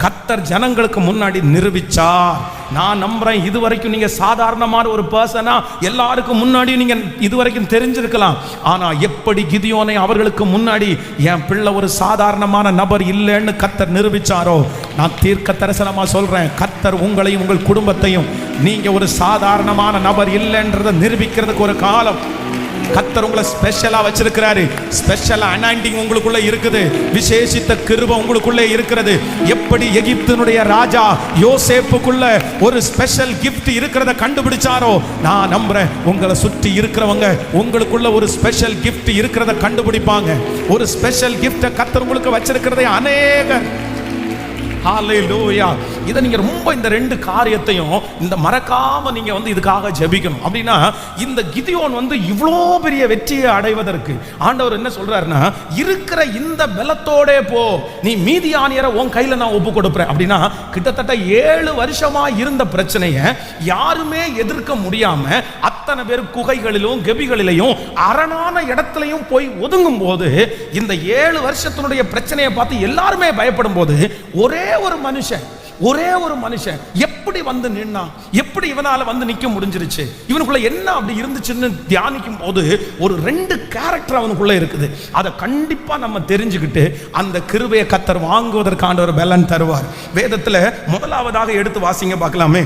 கர்த்தர் ஜனங்களுக்கு முன்னாடி நிரூபிச்சார். நான் நம்புறேன் இதுவரைக்கும் நீங்க சாதாரணமான ஒரு பர்சனா எல்லாருக்கும் முன்னாடி நீங்க இதுவரைக்கும் தெரிஞ்சிருக்கலாம். ஆனா எப்படி கிதியோனை அவர்களுக்கு முன்னாடி என் பிள்ளை ஒரு சாதாரணமான நபர் இல்லைன்னு கர்த்தர் நிரூபிச்சாரோ, நான் தீர்க்க தரிசனமா சொல்றேன், கர்த்தர் உங்களையும் உங்கள் குடும்பத்தையும் நீங்க ஒரு சாதாரணமான நபர் இல்லைன்றதை நிரூபிக்கிறதுக்கு ஒரு காலம் கர்த்தர் உங்களை ஸ்பெஷலா வச்சிருக்கிறாரு. ஸ்பெஷல் அனாயிண்டிங் உங்களுக்குள்ள இருக்குது. விசேஷித்த கிருபை உங்களுக்குள்ளே இருக்கிறது. எப்படி எகிப்தினுடைய ராஜா யோசேப்புக்குள்ள ஒரு ஸ்பெஷல் கிஃப்ட் இருக்கிறத கண்டுபிடிச்சாரோ, நான் நம்புறேன் உங்களை சுற்றி இருக்கிறவங்க உங்களுக்குள்ள ஒரு ஸ்பெஷல் கிஃப்ட் இருக்கிறத கண்டுபிடிப்பாங்க. ஒரு ஸ்பெஷல் கிஃப்ட கர்த்தர் உங்களுக்கு வச்சிருக்கிறதை அநேகர். ஹalleluya. இத நீங்க ரொம்ப இந்த 2 காரியத்தையும் இந்த மறக்காம நீங்க வந்து இதுக்காக ஜெபிக்கணும். அப்படின்னா இந்த கிதியோன் வந்து இவ்வளோ பெரிய வெற்றியை அடைவதற்கு ஆண்டவர் என்ன சொல்றாருன்னா, இருக்கிற இந்த பலத்தோட போ, நீ மீதியானியரை உன் கையில நான் ஒப்பு கொடுப்பேன். அப்படின்னா கிட்டத்தட்ட 7 வருஷமா இருந்த பிரச்சனையை யாருமே எதிர்க்க முடியாம அத்தனை பேர் குகைகளிலும் கெபிகளிலையும் அரணான இடத்துலையும் போய் ஒதுங்கும் போது இந்த 7 வருஷத்தினுடைய பிரச்சனையை பார்த்து எல்லாருமே பயப்படும் போது ஒரே ஒரு மனுஷன் எப்படி வந்து நின்னா, எப்படி இவனால வந்து நிக்க முடிஞ்சிருச்சு, இவனுக்குள்ள என்ன அப்படி இருந்துச்சுன்னு தியானிக்கும் போது ஒரு 2 கேரக்டர் அவனுக்குள்ள இருக்குது. அதை கண்டிப்பா நம்ம தெரிஞ்சுக்கிட்டு அந்த கிருபையை கர்த்தர் வாங்குவதற்கான ஒரு பலன் தருவார். வேதத்துல முதலாவதாக எடுத்து வாசிங்க பார்க்கலாமே.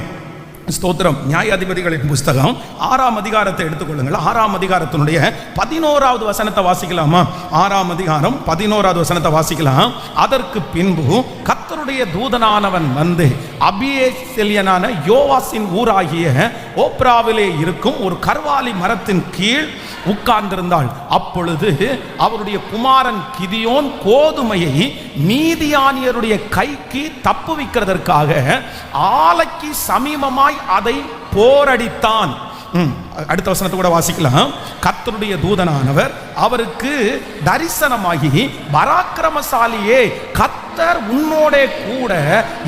ஸ்தோத்திரம். நியாயாதிபதிகளின் புஸ்தகம் 6ஆம் அதிகாரத்தை எடுத்துக்கொள்ளுங்கள். 6ஆம் அதிகாரத்தினுடைய 11வது வசனத்தை வாசிக்கலாமா? 6ஆம் அதிகாரம் 11வது வசனத்தை வாசிக்கலாம். அதற்கு பின்பு கர்த்தருடைய தூதனானவன் வந்து அபியேசெலியனான யோவாசின் ஊராகிய ஓப்ராவிலே இருக்கும் ஒரு கர்வாலி மரத்தின் கீழ் உட்கார்ந்திருந்தாள். அப்பொழுது அவருடைய குமாரன் கிதியோன் கோதுமையை மீதியானியருடைய கைக்கு தப்புவிக்கிறதற்காக ஆலைக்கு சமீபமாய் அதை போரடித்தான். அடுத்த வசனத்தை கூட வாசிக்கலாம். கர்த்தருடைய தூதனானவர் அவருக்கு தரிசனமாகி, பராக்கிரமசாலியே, கர்த்தர் உன்னோட கூட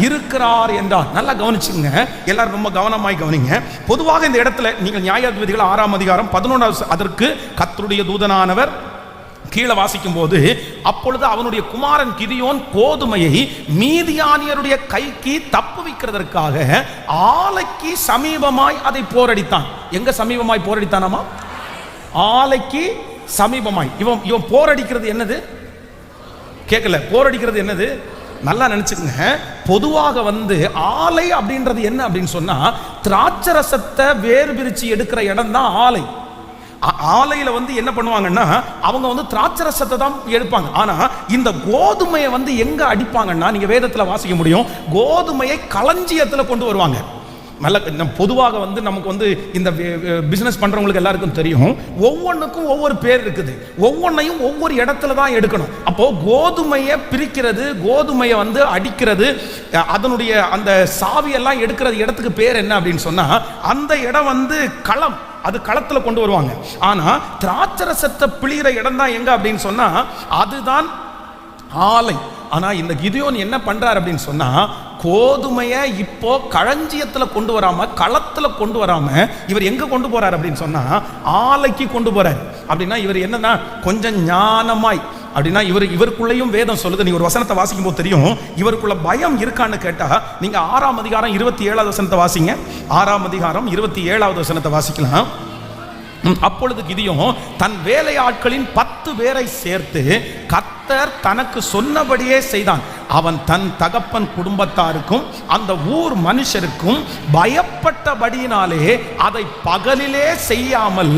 இருக்கிறார் என்றார். நல்லா கவனிச்சுங்க, எல்லாரும் ரொம்ப கவனமாய் கவனிங்க. பொதுவாக இந்த இடத்துல நீங்கள் நியாயாதிபதிகள் 6ஆம் அதிகாரம் 11வது அதற்கு கர்த்தருடைய தூதனானவர் கீழே வாசிக்கும் போது, அப்பொழுது அவனுடைய குமாரன் கிதியோன் கோதுமையை மீதியானியருடைய கைக்கு தப்புவிக்கிறதற்காக ஆலைக்கு சமீபமாய் அதை போரடித்தான். எங்க சமீபமாய் போரடித்தானாமா? ஆலைக்கு சமீபமாய். இவன் போரடிக்கிறது என்னது? கேட்கல. போரடிக்கிறது என்னது? நல்லா நினைச்சுக்கங்க. பொதுவாக வந்து ஆலை அப்படின்றது என்ன அப்படின்னு சொன்னா, திராட்சரசத்தை வேறு பிரிச்சு எடுக்கிற இடம் தான் ஆலை. ஆலையில வந்து என்ன பண்ணுவாங்கன்னா அவங்க வந்து திராட்சரசத்தை தான் எடுப்பாங்க. ஆனா இந்த கோதுமையை வந்து எங்க அடிப்பாங்கன்னா, நீங்க வேதத்துல வாசிக்க முடியும், கோதுமையை களஞ்சியத்துல கொண்டு வருவாங்க. நல்ல பொதுவாக வந்து நமக்கு வந்து இந்த பிசினஸ் பண்றவங்களுக்கு எல்லாருக்கும் தெரியும், ஒவ்வொன்றுக்கும் ஒவ்வொரு பேர் இருக்குது. ஒவ்வொன்றையும் ஒவ்வொரு இடத்துல தான் எடுக்கணும். அப்போ கோதுமையை பிரிக்கிறது, கோதுமையை வந்து அடிக்கிறது, அதனுடைய அந்த சாவியெல்லாம் எடுக்கிறது இடத்துக்கு பேர் என்ன அப்படின்னு சொன்னா, அந்த இடம் வந்து களம். அது களத்துல கொண்டு வருவாங்க. ஆனா திராட்சரசத்தை பிழிகிற இடம் தான் எங்க அப்படின்னு சொன்னா அதுதான் ஆலை. ஆனா இந்த கிதியோன் என்ன பண்றார் அப்படின்னு சொன்னா, கோதுமையை இப்போ களஞ்சியத்துல கொண்டு வராம, களத்துல கொண்டு வராம இவர் எங்க கொண்டு போறார் அப்படின்னு சொன்னா ஆலைக்கு கொண்டு போறார். அப்படின்னா இவர் என்னன்னா கொஞ்சம் ஞானமாய், அப்படின்னா இவருக்குள்ளேயும் வேதம் சொல்லுது. நீங்க ஒரு வசனத்தை வாசிக்கும் போது தெரியும் இவருக்குள்ள பயம் இருக்கான்னு கேட்டா, நீங்க 6ஆம் அதிகாரம் 27வது வசனத்தை வாசிங்க. 6ஆம் அதிகாரம் 27வது வசனத்தை வாசிக்கலாம். அப்பொழுது கிதியோன் தன் வேலையாட்களின் 10 பேரை சேர்த்து கர்த்தர் தனக்கு சொன்னபடியே செய்தான். அவன் தன் தகப்பன் குடும்பத்தாருக்கும் அந்த ஊர் மனுஷருக்கும் பயப்பட்டபடியினாலே அதை பகலிலே செய்யாமல்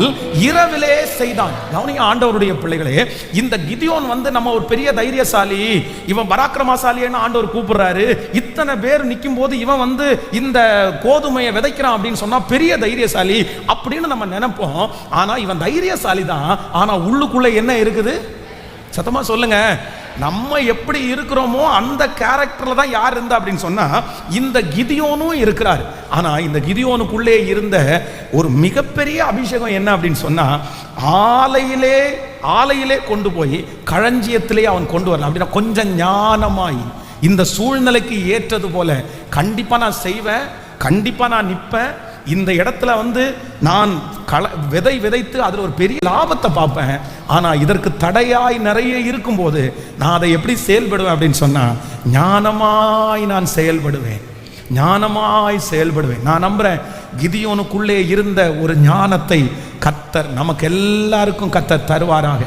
இரவிலே செய்தான். கவனிங்க ஆண்டவருடைய பிள்ளைகளே, இந்த கிதியோன் நம்ம ஒரு பெரிய தைரியசாலி, இவன் பராக்கிரமசாலின்னு ஆண்டவர் கூப்பிடுறாரு. இத்தனை பேர் நிற்கும் போது இவன் இந்த கோதுமையை விதைக்கிறான் அப்படின்னு சொன்னா பெரிய தைரியசாலி அப்படின்னு நம்ம நினைப்போம். ஆனா இவன் தைரியசாலி தான். ஆனா உள்ளுக்குள்ள என்ன இருக்குது? சத்தமா சொல்லுங்க. நம்ம எப்படி இருக்கிறோமோ அந்த கேரக்டர்ல தான் யார் இருந்தா அப்படின்னு சொன்னா இந்த கிதியோனும் இருக்கிறார். ஆனா இந்த கிதியோனுக்குள்ளே இருந்த ஒரு மிகப்பெரிய அபிஷேகம் என்ன அப்படின்னு சொன்னா, ஆலையிலே கொண்டு போய் களஞ்சியத்திலே அவன் கொண்டு வரலாம் அப்படின்னா கொஞ்சம் ஞானமாய் இந்த சூழ்நிலைக்கு ஏற்றது போல கண்டிப்பா நான் செய்வேன், கண்டிப்பா நான் நிற்பேன், இந்த இடத்துல நான் விதைத்து அதில் ஒரு பெரிய லாபத்தை பார்ப்பேன். ஆனால் இதற்கு தடையாய் நிறைய இருக்கும்போது நான் அதை எப்படி செயல்படுவேன் அப்படின்னு சொன்னால் ஞானமாய் நான் செயல்படுவேன். நான் நம்புறேன் கிதியோனுக்குள்ளே இருந்த ஒரு ஞானத்தை கர்த்தர் நமக்கு எல்லாருக்கும் கர்த்தர் தருவாராக.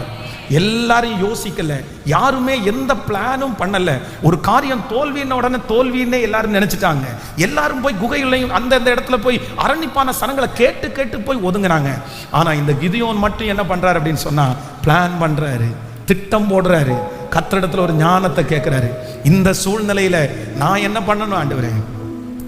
எல்லாரும் யோசிக்கல, யாருமே எந்த பிளானும் பண்ணல. ஒரு காரியம் தோல்வின உடனே தோல்வின்னே எல்லாரும் நினைச்சிட்டாங்க. எல்லாரும் போய் குகையிலையும் அந்த இடத்துல போய் அரணிப்பான சனங்களை கேட்டு போய் ஒதுங்கினாங்க. ஆனா இந்த கிதியோன் மட்டும் என்ன பண்றாரு அப்படின்னு சொன்னா பிளான் பண்றாரு, திட்டம் போடுறாரு, கர்த்தரிடத்துல ஒரு ஞானத்தை கேட்கிறாரு. இந்த சூழ்நிலையில நான் என்ன பண்ணணும் ஆண்டவரே?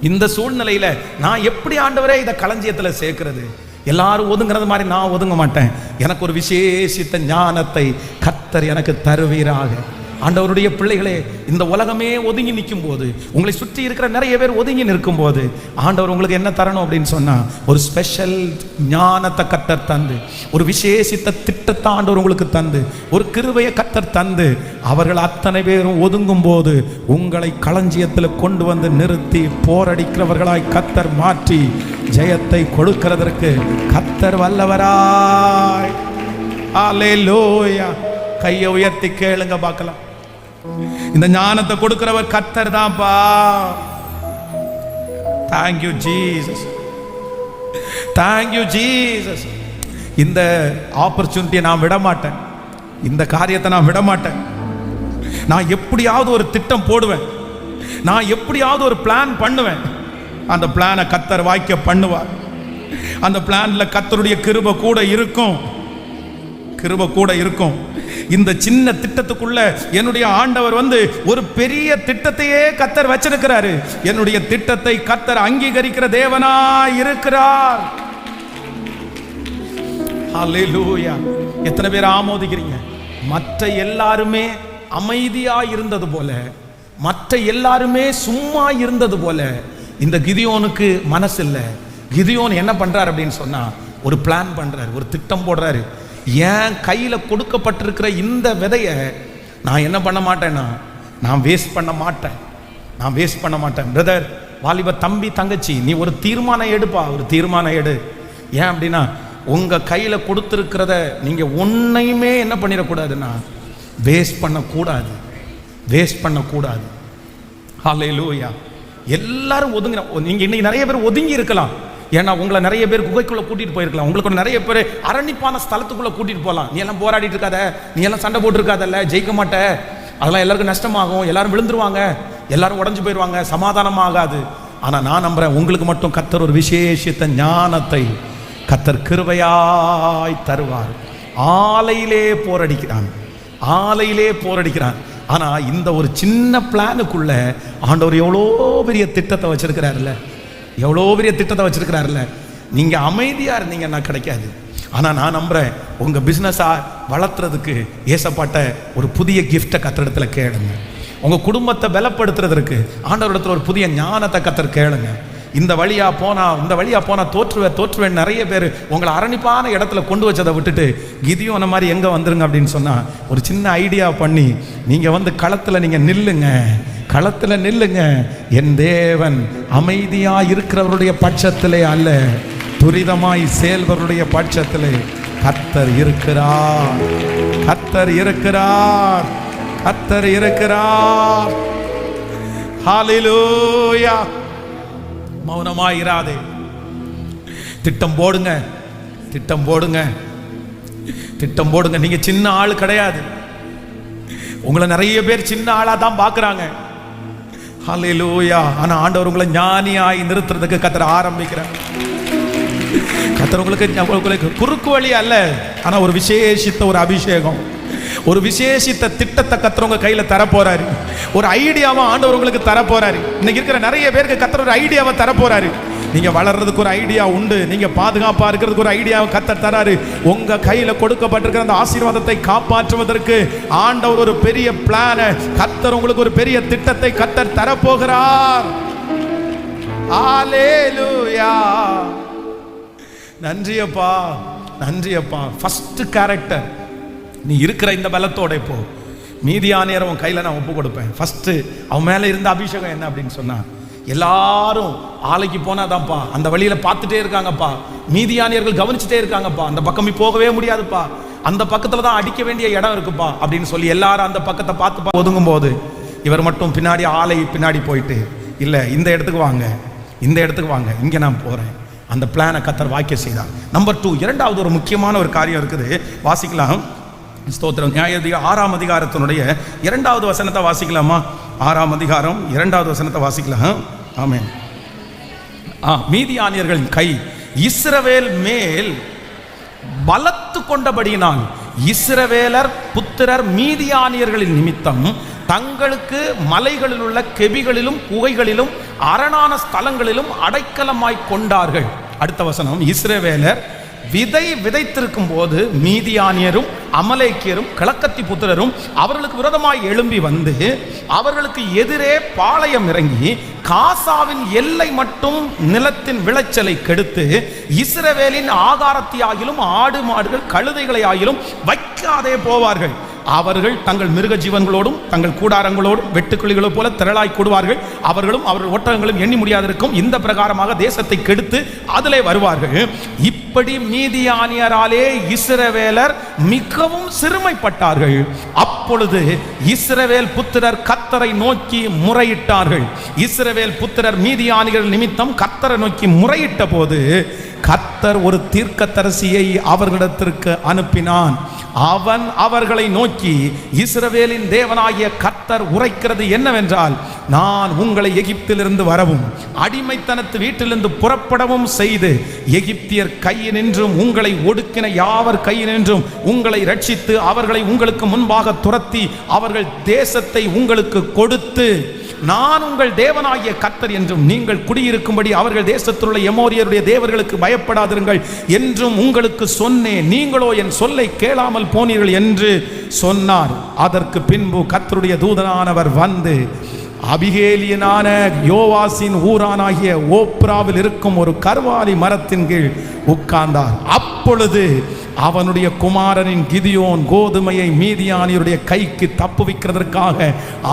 இந்த சூழ்நிலையில நான் எப்படி ஆண்டவரே இதை களஞ்சியத்துல சேர்க்கிறது? எல்லாரும் ஒதுங்கிறது மாதிரி நான் ஒதுங்க மாட்டேன். எனக்கு ஒரு விசேஷித்த ஞானத்தை கர்த்தர் எனக்கு தருவீராக. ஆண்டவருடைய பிள்ளைகளே, இந்த உலகமே ஒதுங்கி நிற்கும் போது, உங்களை சுற்றி இருக்கிற நிறைய பேர் ஒதுங்கி நிற்கும் போது ஆண்டவர் உங்களுக்கு என்ன தரணும் அப்படின்னு சொன்னா ஒரு ஸ்பெஷல் ஞானத்தை கர்த்தர் தந்து, ஒரு விசேஷித்த திட்டத்தை ஆண்டவர் உங்களுக்கு தந்து, ஒரு கிருபையை கர்த்தர் தந்து, அவர்கள் அத்தனை பேரும் ஒதுங்கும் போது உங்களை களஞ்சியத்தில் கொண்டு வந்து நிறுத்தி போரடிக்கிறவர்களாய் கர்த்தர் மாற்றி ஜெயத்தை கொடுக்கிறதற்கு கர்த்தர் வல்லவராய். அல்லேலூயா. கையை உயர்த்தி கேளுங்க பார்க்கலாம். இந்த ஞானத்தை கொடுக்கிறவர் கர்த்தர் தான்ப்பா. Thank you Jesus. Thank you Jesus. இந்த ஆப்பர்ச்சுனிட்டியை நான் விட மாட்டேன், இந்த காரியத்தை நான் விட மாட்டேன். நான் எப்படியாவது ஒரு திட்டம் போடுவேன், நான் எப்படியாவது ஒரு பிளான் பண்ணுவேன். அந்த பிளானை கர்த்தர் வாய்க்க பண்ணுவார். அந்த பிளான்ல கர்த்தருடைய கிருபை கூட இருக்கும், கிருபை கூட இருக்கும். இந்த சின்ன திட்டத்துக்குள்ள என்னுடைய ஆண்டவர் ஒரு பெரிய திட்டத்தையே கர்த்தர் வச்சிருக்கிறாரு. என்னுடைய திட்டத்தை கர்த்தர் அங்கீகரிக்கிற தேவனாய் இருக்கிறார். ஹல்லேலூயா. எத்தனை பேர் ஆமோதிக்கிறீங்க? மற்ற எல்லாருமே அமைதியா இருந்தது போல, மற்ற எல்லாருமே சும்மா இருந்தது போல இந்த கிதியோனுக்கு மனசு இல்லை. கிதியோன் என்ன பண்றாரு அப்படின்னு சொன்னா ஒரு பிளான் பண்றாரு, ஒரு திட்டம் போடுறாரு. என் கையில கொடுக்கப்பட்டிருக்கிற இந்த விதையை நான் என்ன பண்ண மாட்டேன்னா நான் வேஸ்ட் பண்ண மாட்டேன். பிரதர், வாலிப தம்பி, தங்கச்சி, நீ ஒரு தீர்மானம் எடுப்பா, ஒரு தீர்மானம் எடு. ஏன் அப்படின்னா உங்க கையில கொடுத்திருக்கிறத நீங்க ஒன்னையுமே என்ன பண்ணிடக்கூடாதுன்னா வேஸ்ட் பண்ணக்கூடாது. ஹல்லேலூயா. எல்லாரும் ஒதுங்க. நீங்க இன்னைக்கு நிறைய பேர் ஒதுங்கி இருக்கலாம். ஏன்னா உங்களை நிறைய பேர் குகைக்குள்ள கூட்டிட்டு போயிருக்கலாம், உங்களுக்கு நிறைய பேர் அரணிப்பான ஸ்தலத்துக்குள்ள கூட்டிட்டு போகலாம். நீ எல்லாம் போராடிட்டு இருக்காத, நீ எல்லாம் சண்டை போட்டு இருக்காதல்ல, ஜெயிக்க மாட்ட, அதெல்லாம் எல்லாருக்கும் நஷ்டமாகும், எல்லாரும் விழுந்துருவாங்க, எல்லாரும் உடஞ்சு போயிடுவாங்க, சமாதானம் ஆகாது. ஆனா நான் நம்புறேன் உங்களுக்கு மட்டும் கர்த்தர் ஒரு விசேஷித்த ஞானத்தை கர்த்தர் கிருபையாய் தருவார். ஆலையிலே போரடிக்கிறான். ஆனா இந்த ஒரு சின்ன பிளானுக்குள்ள ஆண்டவர் எவ்வளோ பெரிய திட்டத்தை வச்சிருக்கிறாருல்ல. நீங்க அமைதியா இருந்தீங்கன்னா கிடைக்காது. ஆனா நான் நம்புறேன் உங்க பிசினஸா வளர்த்துறதுக்கு ஏசப்பாட்ட ஒரு புதிய கிஃப்டை கர்த்தரிடத்துல கேளுங்க. உங்க குடும்பத்தை பலப்படுத்துறதுக்கு ஆண்டவரிடத்துல ஒரு புதிய ஞானத்தை கர்த்தர் கேளுங்க. இந்த வழியா போனா தோற்றுவேன் நிறைய பேர் உங்களை அரணிப்பான இடத்துல கொண்டு வச்சதை விட்டுட்டு கிதியோன மாதிரி எங்க வந்துருங்க அப்படின்னு சொன்னா ஒரு சின்ன ஐடியா பண்ணி நீங்க களத்துல நீங்க நில்லுங்க. என் தேவன் அமைதியா இருக்கிறவருடைய பட்சத்திலே அல்ல, துரிதமாய் செயல்பவருடைய பட்சத்திலே கர்த்தர் இருக்கிறார். ஹல்லேலூயா. மௌனமாயிராதே. திட்டம் போடுங்க. நீங்க சின்ன ஆள் கிடையாது. உங்களை நிறைய பேர் சின்ன ஆளா தான் பார்க்குறாங்க. ஹல்லேலூயா. ஆனா ஆண்டவர் உங்களை ஞானியாய் நிறுத்துறதுக்கு கர்த்தர் ஆரம்பிக்கிறார். கர்த்தர் உங்களுக்கு குறுக்கு வழி அல்ல, ஆனா ஒரு விசேஷித்த ஒரு அபிஷேகம், ஒரு விசேஷித்த திட்டத்தை கர்த்தர் உங்க கையில தரப்போறாரு. ஒரு ஐடியாவை ஆண்டவர் உங்களுக்கு தரப்போறாரு. இன்னைக்கு இருக்கிற நிறைய பேருக்கு கர்த்தர் ஒரு ஐடியாவை தரப்போறாரு. நீங்க வளர்றதுக்கு ஒரு ஐடியா உண்டு, நீங்க பாதுகாப்பா இருக்கிறதுக்கு ஒரு ஐடியாவை கர்த்தர் தராரு. உங்க கையில கொடுக்கப்பட்டிருக்கிற அந்த ஆசீர்வாதத்தை காப்பாற்றுவதற்கு ஆண்டவர் ஒரு பெரிய பிளான், கர்த்தர் உங்களுக்கு ஒரு பெரிய திட்டத்தை கர்த்தர் தரப்போகிறார். ஹல்லேலூயா. நன்றியப்பா, நன்றியப்பா. ஃபர்ஸ்ட் கேரக்டர், நீ இருக்கிற இந்த பலத்தோட போ. மீதியானியர் உன் கையில நான் ஒப்பு கொடுப்பேன். ஃபர்ஸ்ட் அவன் மேல இருந்த அபிஷேகம் என்ன அப்படின்னு சொன்னா, எல்லாரும் ஆலைக்கு போனாதான்ப்பா, அந்த வழியில பார்த்துட்டே இருக்காங்கப்பா, மீதியானியர்கள் கவனிச்சுட்டே இருக்காங்கப்பா, அந்த பக்கம் போகவே முடியாதுப்பா, அந்த பக்கத்துல தான் அடிக்க வேண்டிய இடம் இருக்குப்பா அப்படின்னு சொல்லி எல்லாரும் அந்த பக்கத்தை பார்த்து ஒதுங்கும் போது இவர் மட்டும் பின்னாடி ஆலை பின்னாடி போயிட்டு, இல்ல இந்த இடத்துக்கு வாங்க, இந்த இடத்துக்கு வாங்க, இங்க நான் போறேன். அந்த பிளானை கர்த்தர் வாக்கிய செய்தார். நம்பர் 2, இரண்டாவது ஒரு முக்கியமான ஒரு காரியம் இருக்குது, வாசிக்கலாம். ஸ்தோத்திரம். நியாயாதிபதிகள் 6ஆம் அதிகாரத்தினுடைய 2வது வசனத்தை வாசிக்கலாமா? 6ஆம் அதிகாரம் 2வது வசனத்தை வாசிக்கலாம். ஆமென். மீதியானியர்களின் கை இஸ்ரவேல் மேல் பலத்து கொண்டபடியினால் இஸ்ரவேலர் புத்திரர் மீதியானியர்களின் நிமித்தம் தங்களுக்கு மலைகளில் உள்ள கெபிகளிலும் குகைகளிலும் அரணான ஸ்தலங்களிலும் அடைக்கலமாய் கொண்டார்கள். அடுத்த வசனம், இஸ்ரவேலர் விதை விதைத்திருக்கும் போது மீதியானியரும் அமலேக்கியரும் கிழக்கத்தி புத்திரரும் அவர்களுக்கு விரோதமாய் எழும்பி வந்து அவர்களுக்கு எதிரே பாளையம் இறங்கி காசாவின் எல்லை மட்டும் நிலத்தின் விளைச்சலை கெடுத்து இஸ்ரவேலின் ஆகாரத்தையாகிலும் ஆடு மாடுகள் கழுதைகளை ஆகிலும் வைக்காதே போவார்கள். அவர்கள் தங்கள் மிருக ஜீவன்களோடும் தங்கள் கூடாரங்களோடும் வெட்டுக்கிளிகளை போல திரளாய் கூடுவார்கள். அவர்களும் அவர்கள் ஒட்டகங்களும் எண்ணி முடியாதிருக்கும். இந்த பிரகாரமாக தேசத்தை கெடுத்து அதிலே வருவார்கள். இப்படி மீதியானியராலே இஸ்ரவேலர் மிகவும் சிறுமைப்பட்டார்கள். அப்பொழுது இஸ்ரவேல் புத்திரர் கர்த்தரை நோக்கி முறையிட்டார்கள். இஸ்ரவேல் புத்திரர் மீதியானியர்கள் நிமித்தம் கர்த்தரை நோக்கி முறையிட்ட போது கர்த்தர் ஒரு தீர்க்கதரிசியை அவர்களிடத்திற்கு அனுப்பினான். அவன் அவர்களை நோக்கி, இஸ்ரவேலின் தேவனாகிய கர்த்தர் உரைக்கிறது என்னவென்றால், நான் உங்களை எகிப்திலிருந்து வரவும் அடிமைத்தனத்து வீட்டிலிருந்து புறப்படவும் செய்து எகிப்தியர் கையினின்றும் உங்களை ஒடுக்கின யாவர் கையினின்றும் உங்களை ரட்சித்து அவர்களை உங்களுக்கு முன்பாக துரத்தி அவர்கள் தேசத்தை உங்களுக்கு கொடுத்து, நான் உங்கள் தேவனாகிய கர்த்தர் என்றும் நீங்கள் குடியிருக்கும்படி அவர்கள் தேசத்திலுள்ள எமோரியருடைய தேவர்களுக்கு பயப்படாதிருங்கள் என்றும் உங்களுக்கு சொன்னேன். நீங்களோ என் சொல்லை கேளாமல் போனீர்கள் என்று சொன்னார். அதற்கு பின்பு கர்த்தருடைய தூதனானவர் வந்து அபிகேலியனான யோவாசின் ஊரானாகிய ஓப்ராவில் இருக்கும் ஒரு கர்வாலி மரத்தின் கீழ் உட்கார்ந்தார். அப்பொழுது அவனுடைய குமாரனின் கிதியோன் கோதுமையை மீதியானியருடைய கைக்கு தப்புவிக்கிறதற்காக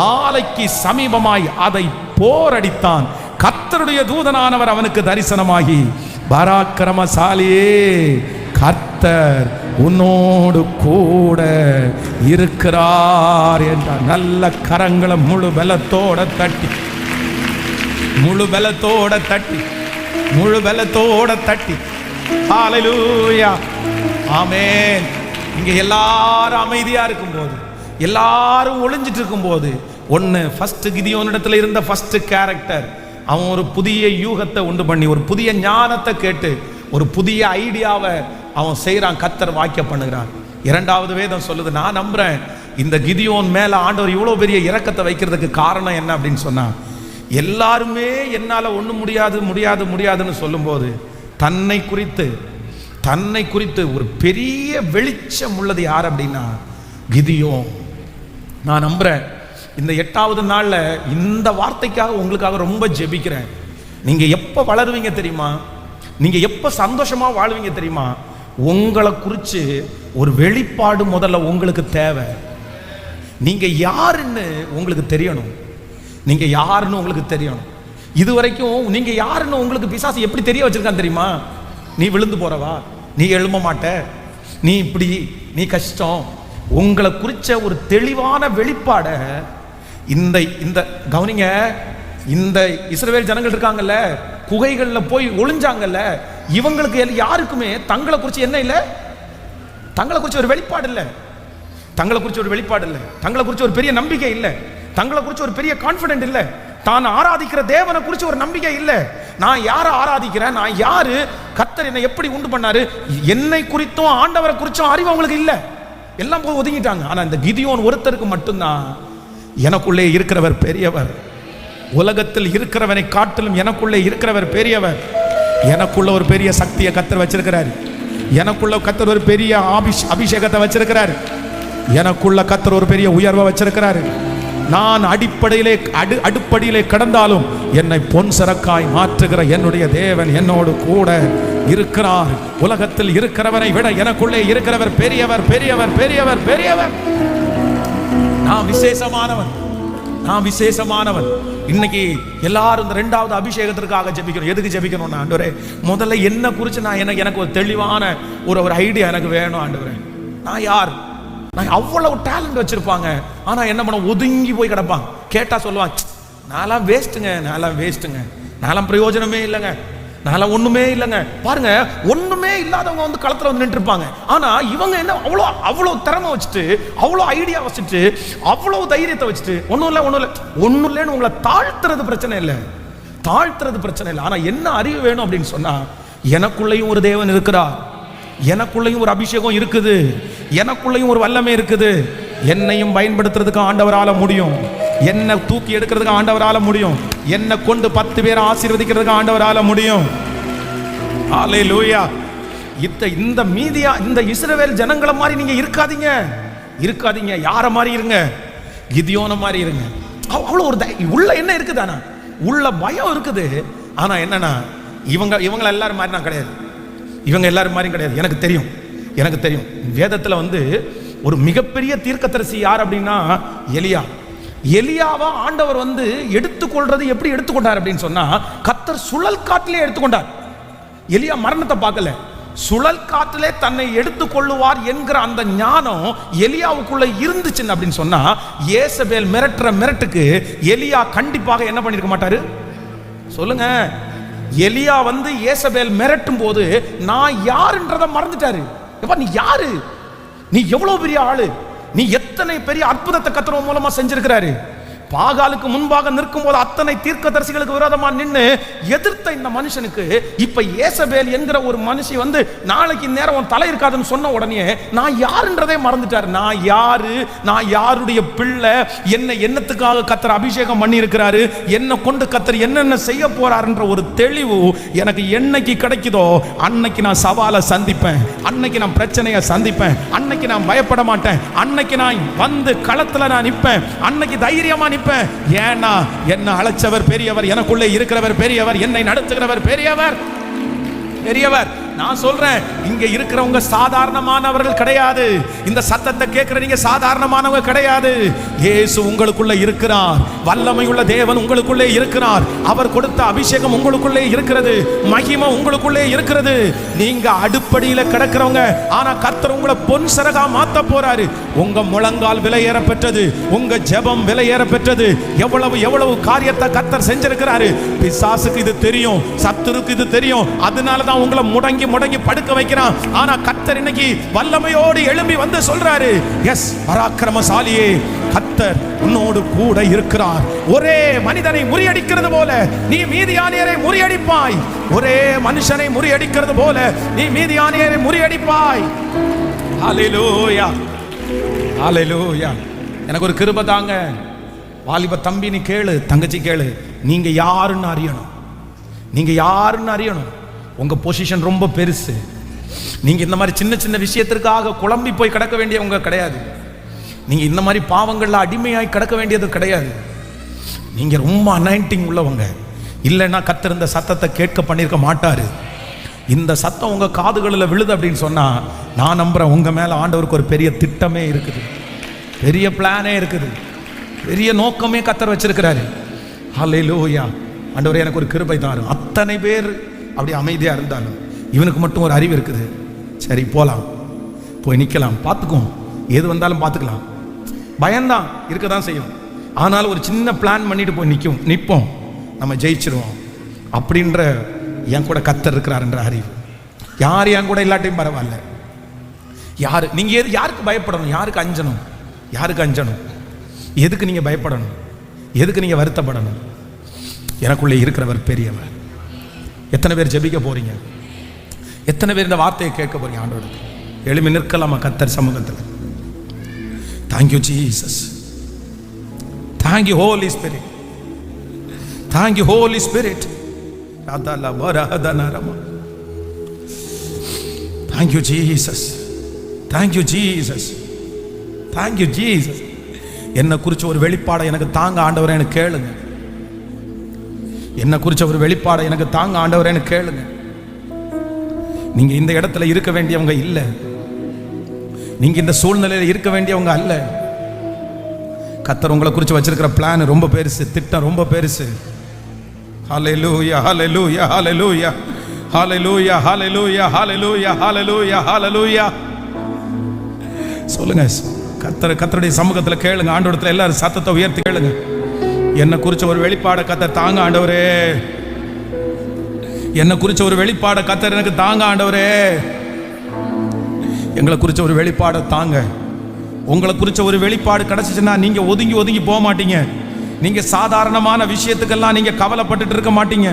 ஆலைக்கு சமீபமாய் அதை போரடித்தான். கர்த்தருடைய தூதனானவர் அவனுக்கு தரிசனமாகி, பராக்கிரமசாலியே, கர்த்தர் உன்னோடு கூட இருக்கிறார் என்றார். நல்ல கரங்களை முழு பலத்தோட தட்டி, முழு பலத்தோட தட்டி, முழு பலத்தோட தட்டி, ஹல்லேலூயா, ஆமென். இங்க எல்லாரும் அமைதியா இருக்கும்போது, எல்லாரும் ஒளிஞ்சிட்டு இருக்கும்போது, ஒன்னு ஃபர்ஸ்ட் கிதியோனிடத்துல இருந்த ஃபர்ஸ்ட் கேரக்டர், அவன் ஒரு புதிய யூகத்தை உண்டு பண்ணி ஒரு புதிய ஞானத்தை கேட்டு ஒரு புதிய ஐடியாவை அவன் செய்யறான். கர்த்தர் வாக்கிய பண்ணுகிறான். இரண்டாவது வேதம் சொல்லுது, நான் நம்புறேன் இந்த கிதியோன் மேல ஆண்டவர் இவ்வளவு பெரிய இரக்கத்தை வைக்கிறதுக்கு காரணம் என்ன அப்படின்னு சொன்னா, எல்லாருமே என்னால ஒண்ணும் முடியாது முடியாது முடியாதுன்னு சொல்லும் போது தன்னை குறித்து ஒரு பெரிய வெளிச்சம் உள்ளது யார் அப்படின்னா கிதியோன். நான் நம்புறேன் இந்த 8வது நாள்ல இந்த வார்த்தைக்காக உங்களுக்காக ரொம்ப ஜெபிக்கிறேன். நீங்க எப்ப வளருவீங்க தெரியுமா? நீங்க எப்ப சந்தோஷமா வாழ்வீங்க தெரியுமா? உங்களை குறித்து ஒரு வெளிப்பாடு முதல்ல உங்களுக்கு தேவை. நீங்க யாருன்னு உங்களுக்கு தெரியணும். நீங்க யாருன்னு உங்களுக்கு தெரியணும். இதுவரைக்கும் நீங்க யாருன்னு உங்களுக்கு பிசாசு எப்படி தெரிய வச்சிருக்கான் தெரியுமா? நீ விழுந்து போறவா, நீ எழும்ப மாட்ட, நீ இப்படி, நீ கஷ்டம். உங்களை குறிச்ச ஒரு தெளிவான வெளிப்பாட இந்த கவனிங்க, இந்த இஸ்ரவேல் ஜனங்கள் இருக்காங்கல்ல, குகைகள்ல போய் ஒளிஞ்சாங்கல்ல, இவங்களுக்கு யாருக்குமே தங்களை குறிச்சு என்ன இல்லை? தங்களை குறிச்சு ஒரு வெளிப்பாடு இல்லை. தங்களை குறிச்சு ஒரு வெளிப்பாடு இல்லை. தங்களை குறிச்சு ஒரு பெரிய நம்பிக்கை இல்லை. தங்களை குறிச்சு ஒரு பெரிய கான்ஃபிடென்ட் இல்லை. தான் ஆராதிக்கிற தேவனை குறித்து ஒரு நம்பிக்கை இல்லை. நான் யாரை ஆராதிக்கிறேன், நான் யாரு, கர்த்தர் என்னை எப்படி உண்டு பண்ணாரு, என்னை குறித்தும் ஆண்டவரை குறித்தும் அறிவு அவங்களுக்கு இல்லை. எல்லாம் போய் ஒதுங்கிட்டாங்க. ஆனா இந்த கிதியோன் ஒருத்தருக்கு மட்டும்தான், எனக்குள்ளே இருக்கிறவர் பெரியவர், உலகத்தில் இருக்கிறவனை காட்டிலும் எனக்குள்ளே இருக்கிறவர் பெரியவர், எனக்குள்ள ஒரு பெரிய சக்தியை கர்த்தர் வச்சிருக்கிறார், எனக்குள்ள கர்த்தர் ஒரு பெரிய அபிஷேகத்தை வச்சிருக்கிறார், எனக்குள்ள கர்த்தர் ஒரு பெரிய உயர்வை வச்சிருக்கிறார். நான் அடுப்படியிலே கடந்தாலும் என்னை பொன் சரக்காய் மாற்றுகிற என்னுடைய தேவன் என்னோடு கூட இருக்கிறார். உலகத்தில் இருக்கிறவரை விட எனக்குள்ளே இருக்கிறவர் பெரியவர், பெரியவர், பெரியவர், பெரியவர். நான் விசேஷமானவன், நான் விசேஷமானவன். இன்னைக்கு எல்லாரும் இந்த 2வது அபிஷேகத்திற்காக ஜெபிக்கணும். எதுக்கு ஜெபிக்கணும்? ஆண்டவரே, முதல்ல என்ன குறித்து நான் எனக்கு ஒரு தெளிவான ஒரு ஐடியா எனக்கு வேணும். ஆண்டவரே, நான் யார்? நான் அவ்வளவு டேலண்ட் வச்சிருப்பாங்க, ஆனா என்ன பண்ண, ஒதுங்கி போய் கிடப்பாங்க. கேட்டா சொல்லுவாங்க, நான்லாம் வேஸ்ட்டுங்க, நான்லாம் வேஸ்ட்டுங்க, நான்லாம் பிரயோஜனமே இல்லைங்க, நான்லாம் ஒண்ணுமே இல்லைங்க. பாருங்க, ஒண்ணுமே இல்லாதவங்க வந்து களத்துல வந்து நின்று இருப்பாங்க. ஆனா இவங்க என்ன அவ்வளவு திறமை வச்சுட்டு, அவ்வளவு ஐடியா வச்சுட்டு, அவ்வளவு தைரியத்தை வச்சுட்டு, ஒண்ணும் இல்லைன்னு உங்களை தாழ்த்துறது பிரச்சனை இல்லை, தாழ்த்துறது பிரச்சனை இல்லை. ஆனா என்ன அறிவு வேணும் அப்படின்னு சொன்னா, எனக்குள்ளேயும் ஒரு தேவன் இருக்கிறார், எனக்குள்ளேயும் ஒரு அபிஷேகம் இருக்குது, எனக்குள்ளேயும் ஒரு வல்லமை இருக்குது. என்னையும் பயன்படுத்துறதுக்கு ஆண்டவரால முடியும், என்னை தூக்கி எடுக்கிறதுக்கு ஆண்டவரால முடியும், என்னை கொண்டு 10 பேரை ஆசீர்வதிக்கிறதுக்கு ஆண்டவரால முடியும். ஹல்லேலூயா. இந்த மீதியா இந்த இஸ்ரவேல் ஜனங்களை மாதிரி நீங்க இருக்காதீங்க. யார மாதிரி இருங்க? கிதியோன மாதிரி இருங்க. அவ்வளவு ஒரு உள்ள என்ன இருக்குது, ஆனா உள்ள பயம் இருக்குது. ஆனா என்னன்னா, இவங்க எல்லாரும் மாதிரி நான் கிடையாது, இவங்க எல்லாரும் மாதிரியும் கிடையாது. எனக்கு தெரியும் வேதத்துல வந்து ஒரு மிகப்பெரிய தீர்க்கதரிசி யார் அப்படின்னா எலியாவா ஆண்டவர் வந்து எடுத்துக்கொள்றது எப்படி எடுத்துக்கொண்டார் அப்படின்னு சொன்னா, கர்த்தர் சுழல் காட்டிலே எடுத்துக்கொண்டார். எலியா மரணத்தை பார்க்கல, சுழல் காட்டிலே தன்னை எடுத்துக்கொள்ளுவார் என்கிற அந்த ஞானம் எலியாவுக்குள்ள இருந்துச்சு அப்படின்னு சொன்னா, ஏசபேல் மிரட்டுக்கு எலியா கண்டிப்பாக என்ன பண்ணிருக்க மாட்டாரு? சொல்லுங்க. எலியா வந்து ஏசபேல் மிரட்டும் போது நான் யாருன்றதை மறந்துட்டாரு. நீ யாரு? நீ எவ்வளவு பெரிய ஆளு? நீ எத்தனை பெரிய அற்புதத்தை கர்த்தர் மூலமா செஞ்சிருக்கிறாரு. பாகாலுக்கு முன்பாக நிற்கும் போது அத்தனை தீர்க்கதரிசிகளுக்கு விரோதமா நின்று எதிர்த்த இந்த மனுஷனுக்கு இப்ப ஏசபேல் என்கிற ஒரு மனுஷி வந்து நாளைக்கு நேரம் தலை இருக்காதுன்னு சொன்ன உடனே நான் யாருன்றதே மறந்துட்டாரு. நான் யாரு, நான் யாருடைய பிள்ளை, என்னத்துக்காக கர்த்தர் அபிஷேகம் பண்ணி இருக்கிறாரு, என்ன கொண்டு கர்த்தர் என்னென்ன செய்ய போறாருன்ற ஒரு தெளிவு எனக்கு என்னைக்கு கிடைக்குதோ அன்னைக்கு நான் சவாலை சந்திப்பேன், அன்னைக்கு நான் பிரச்சனையை சந்திப்பேன், அன்னைக்கு நான் பயப்பட மாட்டேன், அன்னைக்கு நான் வந்து களத்துல நான் நிற்பேன், அன்னைக்கு தைரியமா நிற்பேன். ஏன்னா என்ன அழைச்சவர் பெரியவர், எனக்குள்ளே இருக்கிறவர் பெரியவர், என்னை நடத்துகிறவர் பெரியவர். நான் சொல்றேன், இங்க இருக்கிறவங்க சாதாரணமானவர்கள் கிடையாது. இந்த சத்தத்தை கேட்கிற நீங்க சாதாரணமானவங்க கிடையாது. இயேசு உங்களுக்குள்ள இருக்கிறார், வல்லமை உள்ள தேவன் உங்களுக்குள்ளே இருக்கிறார், அவர் கொடுத்த அபிஷேகம் உங்களுக்குள்ளே இருக்கிறது, மகிமை உங்களுக்குள்ளே இருக்கிறது. நீங்க அடுப்படியில கிடக்கிறவங்க, ஆனா கர்த்தர் உங்களை பொன் சரகா மாத்த போறாரு. உங்க முழங்கால் விலையேற பெற்றது, உங்க ஜெபம் விலையேற பெற்றது. எவ்வளவு காரியத்தை கர்த்தர் செஞ்சிருக்கிறாரு. பிசாசுக்கு இது தெரியும், சத்துருக்கு இது தெரியும், அதனாலதான் உங்களை முடங்கி படுக்க வைக்கிறான். ஆனா கர்த்தர் இன்னைக்கு வல்லமையோடு எழும்பி வந்து சொல்றாரு, எஸ் பராக்கிரமசாலியே, கர்த்தர் உன்னோடு கூட இருக்கிறார். ஒரே மனிதனை முறியடிக்கிறது போல நீ மீதியானியரை முறியடிப்பாய், ஒரே மனுஷனை முறியடிக்கிறது போல நீ மீதியானியரை முறியடிப்பாய். ஹல்லேலூயா, ஹல்லேலூயா. எனக்கு ஒரு கிருபை தாங்க. வாலிப தம்பி நீ கேளு, தங்கச்சி கேளு, நீங்க யாருன்னு அறியணும். உங்க பொசிஷன் ரொம்ப பெருசு. நீங்க இந்த மாதிரி சின்ன விஷயத்திற்காக குழம்பி போய் கிடக்க வேண்டியவங்க கிடையாது. நீங்க இந்த மாதிரி பாவங்கள்ல அடிமையாய் கிடக்க வேண்டியது கிடையாது. நீங்க ரொம்ப அனாயிண்டிங் உள்ளவங்க. இல்லைன்னா கர்த்தர் இந்த சத்தத்தை கேட்க பண்ணிருக்க மாட்டாரு. இந்த சத்தம் உங்க காதுகளில் விழுது அப்படின்னு சொன்னா, நான் நம்புறேன் உங்க மேல ஆண்டவருக்கு ஒரு பெரிய திட்டமே இருக்குது, பெரிய பிளானே இருக்குது, பெரிய நோக்கமே கர்த்தர் வச்சிருக்கிறாரு. ஹல்லேலூயா. ஆண்டவரே, எனக்கு ஒரு கிருபை தாரும். அத்தனை பேர் அப்படி அமைதியா இருந்தாலும் இவனுக்கு மட்டும் ஒரு அறிவு இருக்குது. சரி, போலாம், போய் நிக்கலாம், பார்த்துக்குவோம், எது வந்தாலும் பார்த்துக்கலாம். பயம்தான் இருக்க தான் செய்யும், ஆனாலும் ஒரு சின்ன பிளான் பண்ணிட்டு போய் நிற்போம், நம்ம ஜெயிச்சிருவோம் அப்படின்ற என் கூட கர்த்தர் இருக்கிறாருன்ற அறிவு. யார் என் கூட இல்லாட்டையும் பரவாயில்ல. யாரு நீங்க யாருக்கு பயப்படணும், யாருக்கு அஞ்சணும், எதுக்கு நீங்க பயப்படணும், எதுக்கு நீங்க வருத்தப்படணும்? எனக்குள்ளே இருக்கிறவர் பெரியவர். எத்தனை பேர் ஜெபிக்க போறீங்க? எத்தனை பேர் இந்த வார்த்தையை கேட்க போறீங்க? ஆண்டவரே எழுமி நிற்கலாமா கர்த்தர் சமூகத்தில்? Thank you Jesus, thank you Holy Spirit, thank you Holy Spirit. Thank you Jesus, thank you Jesus, thank you Jesus. என்னை குறிச்ச ஒரு வெளிப்பாடை எனக்கு தாங்க ஆண்டவரே எனக்கு கேளுங்க. என்னை குறிச்ச ஒரு வெளிப்பாடை எனக்கு தாங்க ஆண்டவரே எனக்கு கேளுங்க. நீங்க இந்த இடத்துல இருக்க வேண்டியவங்க இல்ல, நீங்க இந்த சூழ்நிலையில் இருக்க வேண்டியவங்க அல்ல. கர்த்தர் உங்களை குறித்து வச்சிருக்கிற பிளான் ரொம்ப பெருசு, திட்டம் ரொம்ப பெருசு. ஹல்லேலூயா, ஹல்லேலூயா, ஹல்லேலூயா, ஹல்லேலூயா, ஹல்லேலூயா, ஹல்லேலூயா, ஹல்லேலூயா, ஹல்லேலூயா. சொல்லுங்க, கர்த்தருடைய சமூகத்தில் கேளுங்க. ஆண்டவரத்தில் எல்லாரும் சத்தத்தை உயர்த்தி கேளுங்க. என்னை குறிச்ச ஒரு வெளிப்பாடை கர்த்தர் தாங்க ஆண்டவரே. என்னை குறிச்ச ஒரு வெளிப்பாடை கர்த்தர் எனக்கு தாங்க ஆண்டவரே. எங்களை குறிச்ச ஒரு வெளிப்பாடை தாங்க. உங்களை குறிச்ச ஒரு வெளிப்பாடு கிடைச்சிச்சுன்னா நீங்க ஒதுங்கி ஒதுங்கி போக மாட்டீங்க. நீங்க சாதாரணமான விஷயத்துக்கெல்லாம் நீங்க கவலைப்பட்டுட்டு இருக்க மாட்டீங்க.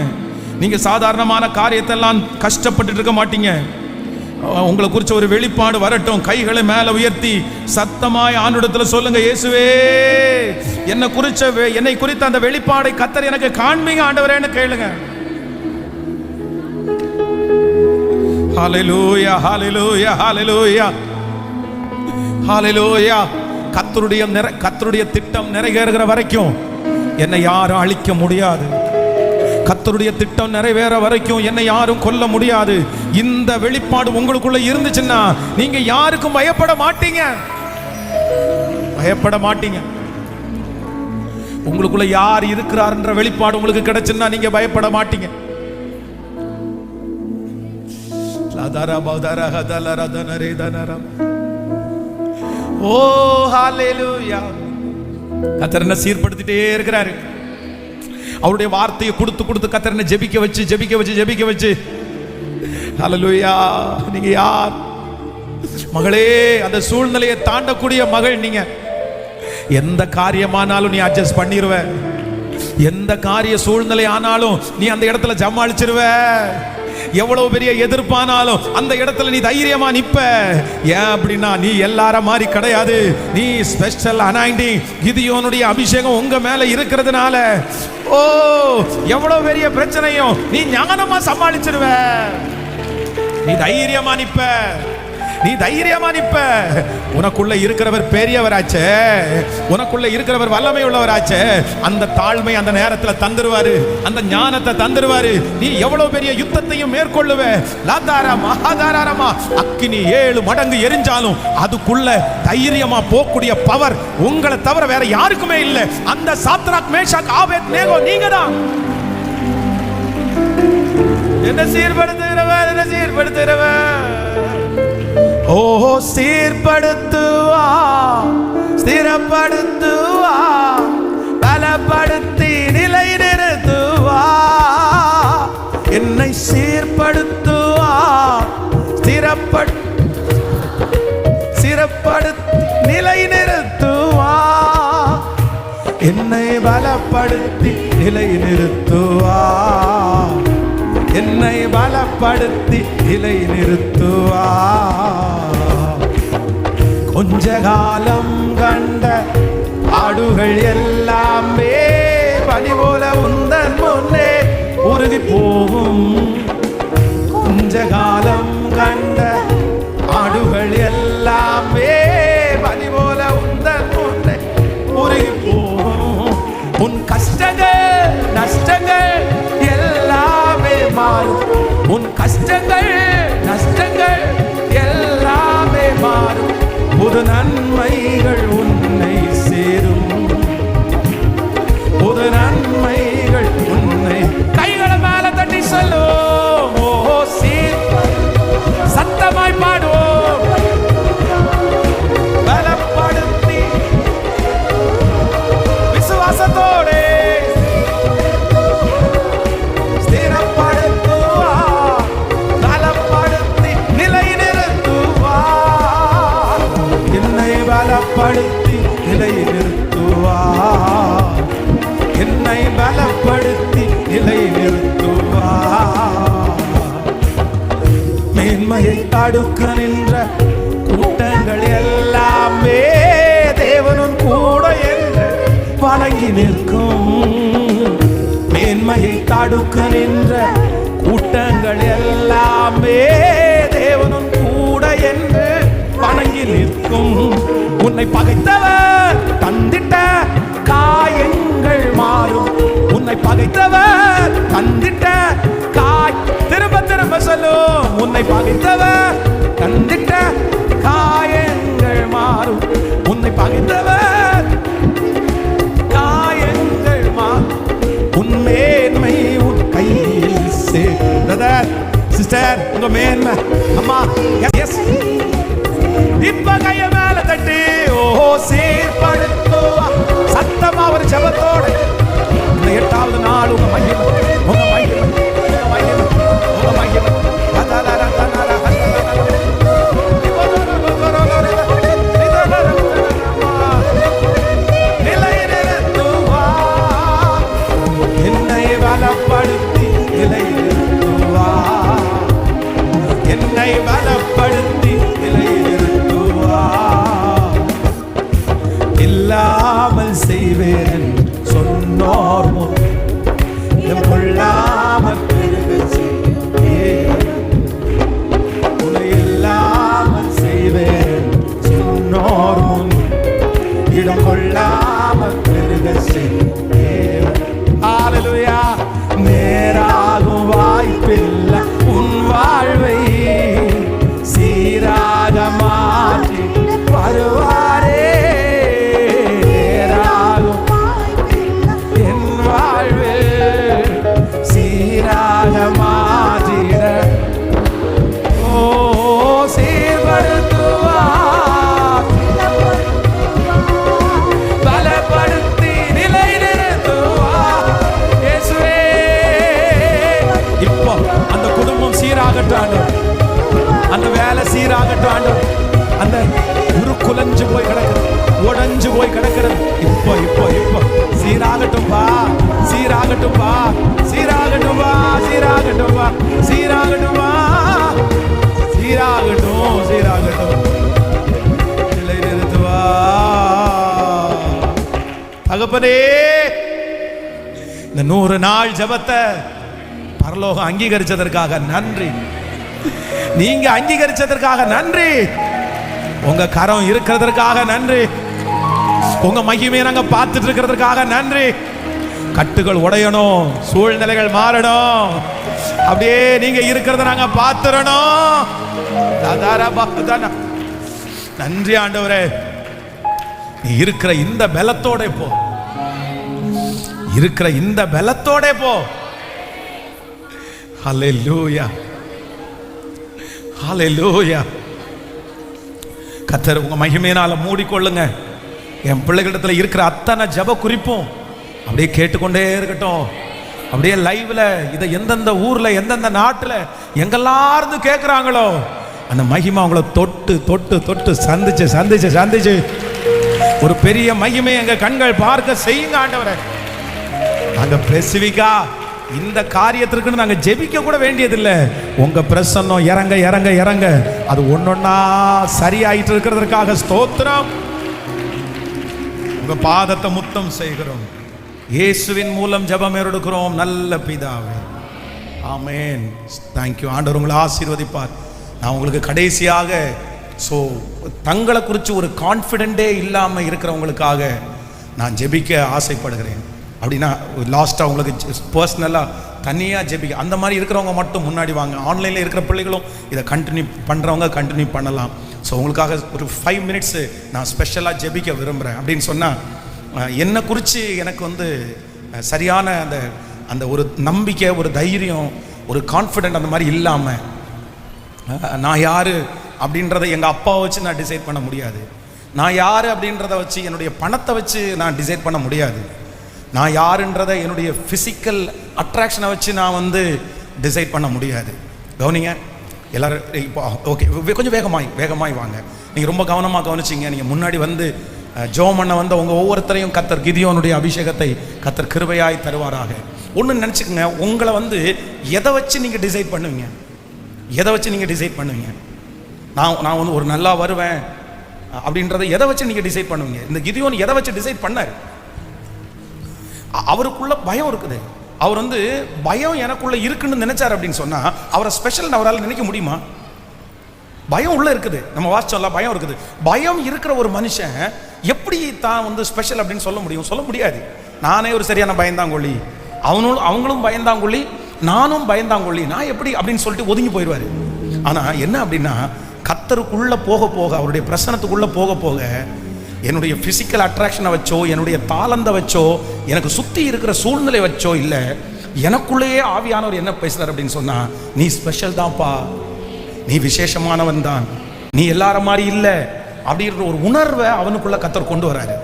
நீங்க சாதாரணமான காரியத்தெல்லாம் கஷ்டப்பட்டு இருக்க மாட்டீங்க. உங்களை குறிச்ச ஒரு வெளிப்பாடு வரட்டும். கைகளை மேல உயர்த்தி சத்தமாய் ஆண்டவரிடத்தில் சொல்லுங்க, இயேசுவே என்னை குறித்த அந்த வெளிப்பாடை கர்த்தர் எனக்கு காண்பீங்க ஆண்டவரேன்னு கேளுங்க. ஹல்லேலூயா, ஹல்லேலூயா, ஹல்லேலூயா, ஹல்லேலூயா. கர்த்தருடைய திட்டம் நிறைவேறுகிற வரைக்கும் என்னை யாரும் அழிக்க முடியாது. கர்த்தருடைய திட்டம் நிறைவேற வரைக்கும் என்னை யாரும் கொல்ல முடியாது. இந்த வெளிப்பாடு உங்களுக்குள்ள இருந்துச்சுன்னா நீங்க யாருக்கும் பயப்பட மாட்டீங்க, பயப்பட மாட்டீங்க. உங்களுக்குள்ள யார் இருக்கிறார்ன்ற வெளிப்பாடு உங்களுக்கு கிடைச்சுன்னா நீங்க பயப்பட மாட்டீங்க. ஓ ஹல்லேலூயா. கர்த்தர் என்ன சீர்படுத்திட்டே இருக்கிறாரு. அவருடைய வார்த்தையை கொடுத்து கொடுத்து கர்த்தர் என்ன ஜெபிக்க வச்சு ஹல்லேலூயா. நீங்க யார் மகளே? அந்த சூழ்நிலையை தாண்டக்கூடிய மகள் நீங்க. எந்த காரியமானாலும் நீ அட்ஜஸ்ட் பண்ணிடுவ. எந்த காரிய சூழ்நிலை ஆனாலும் நீ அந்த இடத்துல ஜமாளிச்சிருவ. எவ்வளவு பெரிய எதிர்ப்பானாலும் அந்த இடத்துல நீ தைரியமா நிப்ப. ஏன் அப்படின்னா நீ எல்லார மாதிரி கிடையாது. நீ ஸ்பெஷல் அனாயிண்டிங், கிதியோனுடைய அபிஷேகம் உங்க மேல இருக்கிறதுனால ஓ எவ்வளவு பெரிய பிரச்சனையும் நீ ஞானமா சமாளிச்சிருவ. நீ தைரியமா நிப்ப, நீ தைரியமா நிப்ப. உனக்குள்ள இருக்கிறவர் பெரியவராச்சே, உனக்குள்ள இருக்கிறவர் வல்லமை உள்ளவராச்சே. அந்த தாழ்மை அந்த நேரத்தில் தந்துருவாரு, அந்த ஞானத்தை தந்துருவாரு. நீ எவ்வளவு பெரிய யுத்தத்தையும் மேற்கொள்ளுவ. லாதாரமா ஆதாரமா அக்கினி 7 மடங்கு எரிஞ்சாலும் அதுக்குள்ள தைரியமா போகக்கூடிய பவர் உங்களை தவிர வேற யாருக்குமே இல்லை. அந்த சாத்ராக் மேஷாக் ஆபேத்நேகோ நீங்க தான். என்ன சீர்படுத்துகிறவர், என்ன சீர்படுத்துகிறவர். ஓ சீர்படுத்துவா, ஸ்திரப்படுத்துவா, பலப்படுத்தி நிலை நிறுத்துவா. என்னை சீர்படுத்துவா, ஸ்திரப்படுத்தி நிலை நிறுத்துவா. என்னை பலப்படுத்தி நிலை நிறுத்துவா. என்னை பலப்படுத்தி நிலை நிறுத்துவா. கொஞ்ச காலம் கண்ட ஆடுகள் எல்லாமே பனி போல உந்தன் முன்னே உருகி போகும். கொஞ்ச காலம் கண்ட ஆடுகள் எல்லாமே பனி போல உந்தன் முன்னே உருகி போகும். உன் கஷ்டங்கள் நஷ்டங்கள் எல்லாமே மாறும். உன் கஷ்டங்கள் நஷ்டங்கள் எல்லாமே மாறும். புது நன்மைகள் உன்னை சேரும். புது நன்மைகள் உன்னை. கைகளை மேல தட்டி சொல்லுவோம். ஓ சத்தமாய் பாடுவோம். பலப்படுத்தி விசுவாசத்தோடு ஸ்திரப்படுத்துவா, பலப்படுத்தி மேன்மையை தடுக்க நின்ற கூட்டங்கள் எல்லாமே தேவனும் கூட என்று வணங்கி நிற்கும். மேன்மையை தடுக்க நின்ற கூட்டங்கள் எல்லாமே தேவனும் கூட என்று வணங்கி நிற்கும். உன்னை பகைத்தவர் தந்திட்ட காயங்கள் மாறும். உன்னை பகைத்தவர் தந்திட்ட திரும்ப திரும்ப சொல்லும். உன்னை பகைத்தவர் தந்திட்ட காயங்கள் மாறும். உன்னை பகைத்தவர் காயங்கள் மாறும். உன் மேன்மை உன் கையில் சே. பிரதர் சிஸ்டர், உங்க மேன்மை அம்மா எஸ் இப்ப கைய மேல தட்டி ஓ சீர்படுத்துவா சத்தமா ஒரு ஜெபத்தோட இந்த 8வது நாள் உங்க மகிமை உங்க மகிமை உங்க மகிமை உங்க மகிமை நிலைநிறுத்துவா. என்னை பலப்படுத்தி நிலைநிறுத்துவா. என்னை பலப்படுத்தி நிலைநிறுத்துவா. இல்லாமல் செய்வேன் சொன்னோர் முன் கொள்ளாமல் உன்னை இல்லாமல் செய்வேன் சொன்னோர் முன் இடம் கொள்ளாமல் பெருக செய்வேன். ஹல்லேலூயா. நேராகும் வாய்ப்பில்லை உன் வாழ்வை சீராக மாற்றி வருவாரே. மாற்றிட ஓ சீர்படுத்துவா. பலப்படுத்தி நிலைநிறுத்துவா. இயேசுவே இப்போ அந்த குடும்பம் சீராகட்டும், அந்த வேலை சீராகட்டும், அந்த குலைஞ்சு போய் கிடக்குறது உடைஞ்சு போய் கிடக்கிறது இப்போ இப்போ இப்போ சீராகட்டும் பா. சீராகட்டும் பா. சீராகட்டும் பா. சீராகட்டும் பா. சீராகட்டும் பா. சீராகட்டும் சீராகட்டும். நிலைநிறுத்துவா. தகப்பனே, இந்த 100 நாள் ஜெபத்தை பரலோகம் அங்கீகரிச்சதற்காக நன்றி. நீங்க அங்கீகரிச்சதற்காக நன்றி. உங்க கரம் இருக்கிறதற்காக நன்றி. உங்க மகிமையை நாங்க பார்த்துட்டு இருக்கிறதுக்காக நன்றி. கட்டுகள் உடையணும், சூழ்நிலைகள் மாறணும், அப்படியே நீங்க இருக்கிறத நாங்க பார்த்துறணும். நன்றி ஆண்டவரே. நீ இருக்கிற இந்த பலத்தோட போ. இருக்கிற இந்த பலத்தோட போ. ஹல்லேலூயா. ஹல்லேலூயா. கர்த்தர் உங்க மகிமையினால மூடிக்கொள்ளுங்க. என் பிள்ளைகளிடத்துல இருக்கிற அத்தனை ஜெப குறிப்பும் அப்படியே கேட்டுக்கொண்டே இருக்கட்டும். அப்படியே லைவ்ல இதை எந்தெந்த ஊர்ல எந்தெந்த நாட்டுல எங்கெல்லாம் இருந்து கேட்கிறாங்களோ அந்த மகிமை அவங்கள தொட்டு தொட்டு தொட்டு சந்திச்சு சந்திச்சு சந்திச்சு ஒரு பெரிய மகிமை எங்க கண்கள் பார்க்க செய்யுங்க ஆண்டவரே. நாங்க ஸ்பெசிபிக்கா இந்த காரியத்திற்கு நாங்க ஜெபிக்க கூட வேண்டியதில்லை. உங்க பிரசன்னம் இறங்க இறங்க இறங்க அது ஒன்னொன்னா சரியாயிட்டு இருக்கிறதுக்காக ஸ்தோத்திரம். உங்க பாதத்தை முத்தம் செய்கிறோம். இயேசுவின் மூலம் ஜெபம் எடுக்கிறோம் நல்ல பிதாவே. ஆமென். தேங்க்யூ. ஆண்டவர் உங்களை ஆசீர்வதிப்பார். நான் உங்களுக்கு கடைசியாக தங்களை குறித்து ஒரு கான்ஃபிடென்ட்டே இல்லாமல் இருக்கிறவங்களுக்காக நான் ஜெபிக்க ஆசைப்படுகிறேன். அப்படின்னா லாஸ்ட்டாக உங்களுக்கு பர்சனலாக தனியாக ஜெபிக்க அந்த மாதிரி இருக்கிறவங்க மட்டும் முன்னாடி வாங்க. ஆன்லைனில் இருக்கிற பிள்ளைகளும் இதை கண்டினியூ பண்ணுறவங்க கண்டினியூ பண்ணலாம். ஸோ உங்களுக்காக ஒரு 5 மினிட்ஸு நான் ஸ்பெஷலாக ஜெபிக்க விரும்புகிறேன். அப்படின்னு சொன்னால் என்னை குறித்து எனக்கு சரியான அந்த ஒரு நம்பிக்கை, ஒரு தைரியம், ஒரு கான்ஃபிடென்ட் அந்த மாதிரி இல்லாமல் நான் யார் அப்படின்றத எங்கள் அப்பாவை வச்சு நான் டிசைட் பண்ண முடியாது. நான் யார் அப்படின்றத வச்சு என்னுடைய பணத்தை வச்சு நான் டிசைட் பண்ண முடியாது. நான் யாருன்றதை என்னுடைய ஃபிசிக்கல் அட்ராக்ஷனை வச்சு நான் டிசைட் பண்ண முடியாது. கவனிங்க எல்லோரும். இப்போ ஓகே, கொஞ்சம் வேகமாய் வாங்க. நீங்கள் ரொம்ப கவனமாக கவனிச்சிங்க. நீங்கள் முன்னாடி ஜெபம் பண்ண உங்கள் ஒவ்வொருத்தரையும் கர்த்தர் கிதியோனுடைய அபிஷேகத்தை கர்த்தர் கிருபையாய் தருவாராக. ஒன்று நினச்சிக்கோங்க, உங்களை எதை வச்சு நீங்கள் டிசைட் பண்ணுவீங்க? எதை வச்சு நீங்கள் டிசைட் பண்ணுவீங்க? நான் வந்து ஒரு நல்லா வருவேன் அப்படின்றத எதை வச்சு நீங்கள் டிசைட் பண்ணுவீங்க? இந்த கிதியோன் எதை வச்சு டிசைட் பண்ணார்? அவருக்குள்ள பயம் இருக்குது. அவர் வந்து பயம் எனக்குள்ள இருக்குன்னு நினைச்சார் அப்படின்னு சொன்னா அவரை ஸ்பெஷல் அவரால் நினைக்க முடியுமா? பயம் உள்ள இருக்குது. நம்ம வாசிச்சோம்ல, பயம் இருக்குது. பயம் இருக்கிற ஒரு மனுஷன் எப்படி தான் வந்து ஸ்பெஷல் அப்படின்னு சொல்ல முடியும்? சொல்ல முடியாது. நானே ஒரு சரியான பயந்தாங்கொள்ளி, அவங்களும் பயந்தாங்கொள்ளி, நானும் பயந்தாங்கொள்ளி, நான் எப்படி அப்படின்னு சொல்லிட்டு ஒதுங்கி போயிடுவாரு. ஆனா என்ன அப்படின்னா, கர்த்தருக்குள்ள போக போக, அவருடைய பிரசனத்துக்குள்ள போக போக, என்னுடைய பிசிக்கல் அட்ராக்ஷனை வச்சோ, என்னுடைய தாளந்தை வச்சோ, எனக்கு சுத்தி இருக்கிற சூழ்நிலை வச்சோ இல்ல, எனக்குள்ளேயே ஆவியானவர் என்ன பேசுறார் அப்படின்னு சொன்னா, நீ ஸ்பெஷல் தான்ப்பா, நீ விசேஷமானவன் தான், நீ எல்லார மாதிரி இல்ல அப்படின்ற ஒரு உணர்வை அவனுக்குள்ள கர்த்தர் கொண்டு வராரு.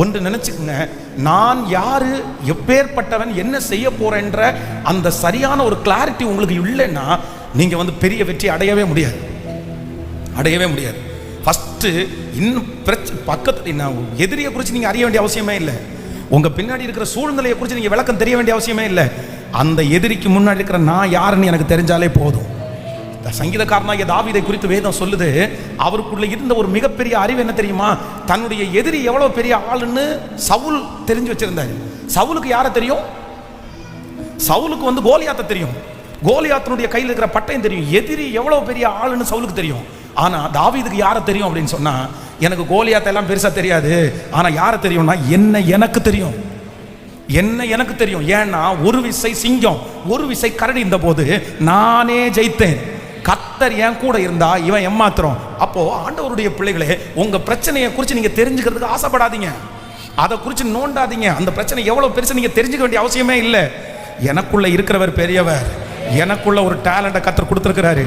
ஒன்று நினைச்சுக்கங்க, நான் யாரு, எப்பேற்பட்டவன், என்ன செய்ய போறேன்ற அந்த சரியான ஒரு கிளாரிட்டி உங்களுக்கு இல்லைன்னா நீங்க வந்து பெரிய வெற்றி அடையவே முடியாது. ஃபர்ஸ்ட் இன்னும் பக்கத்து எதிரியை குறித்து நீங்க அறிய வேண்டிய அவசியமே இல்லை. உங்க பின்னாடி இருக்கிற சூழ்நிலையை குறித்து நீங்க விளக்கம் தெரிய வேண்டிய அவசியமே இல்லை. அந்த எதிரிக்கு முன்னாடி இருக்கிற நான் யாருன்னு எனக்கு தெரிஞ்சாலே போதும். சங்கீதக்காரனாகிய தாவீதை குறித்து வேதம் சொல்லுது, அவருக்குள்ள இருந்த ஒரு மிகப்பெரிய அறிவு என்ன தெரியுமா? தன்னுடைய எதிரி எவ்வளவு பெரிய ஆளுன்னு சவுல் தெரிஞ்சு வச்சிருந்தாரு. சவுலுக்கு யாரை தெரியும்? சவுலுக்கு வந்து கோலியாத்தை தெரியும். கோலியாத்தினுடைய கையில் இருக்கிற பட்டயம் தெரியும். எதிரி எவ்வளவு பெரிய ஆளுன்னு சவுலுக்கு தெரியும். ஆனா தாவீதுக்கு யாரை தெரியும் அப்படின்னு சொன்னா, எனக்கு கோலியாத்தை எல்லாம் பெருசா தெரியாது, ஆனா யாரை தெரியும்னா எனக்கு தெரியும். ஏன்னா ஒரு விசை சிங்கம், ஒரு விசை கரடி இருந்த போது நானே ஜெயித்தேன். கர்த்தர் என் கூட இருந்தா இவன் ஏமாத்துறோம். அப்போ ஆண்டவருடைய பிள்ளைகளே, உங்க பிரச்சனையை குறித்து நீங்க தெரிஞ்சுக்கிறதுக்கு ஆசைப்படாதீங்க, அதை குறித்து நோண்டாதீங்க. அந்த பிரச்சனை எவ்வளவு பெருசு நீங்க தெரிஞ்சுக்க வேண்டிய அவசியமே இல்லை. எனக்குள்ள இருக்கிறவர் பெரியவர், எனக்குள்ள ஒரு டேலண்ட்டை கர்த்தர் கொடுத்திருக்கிறாரு,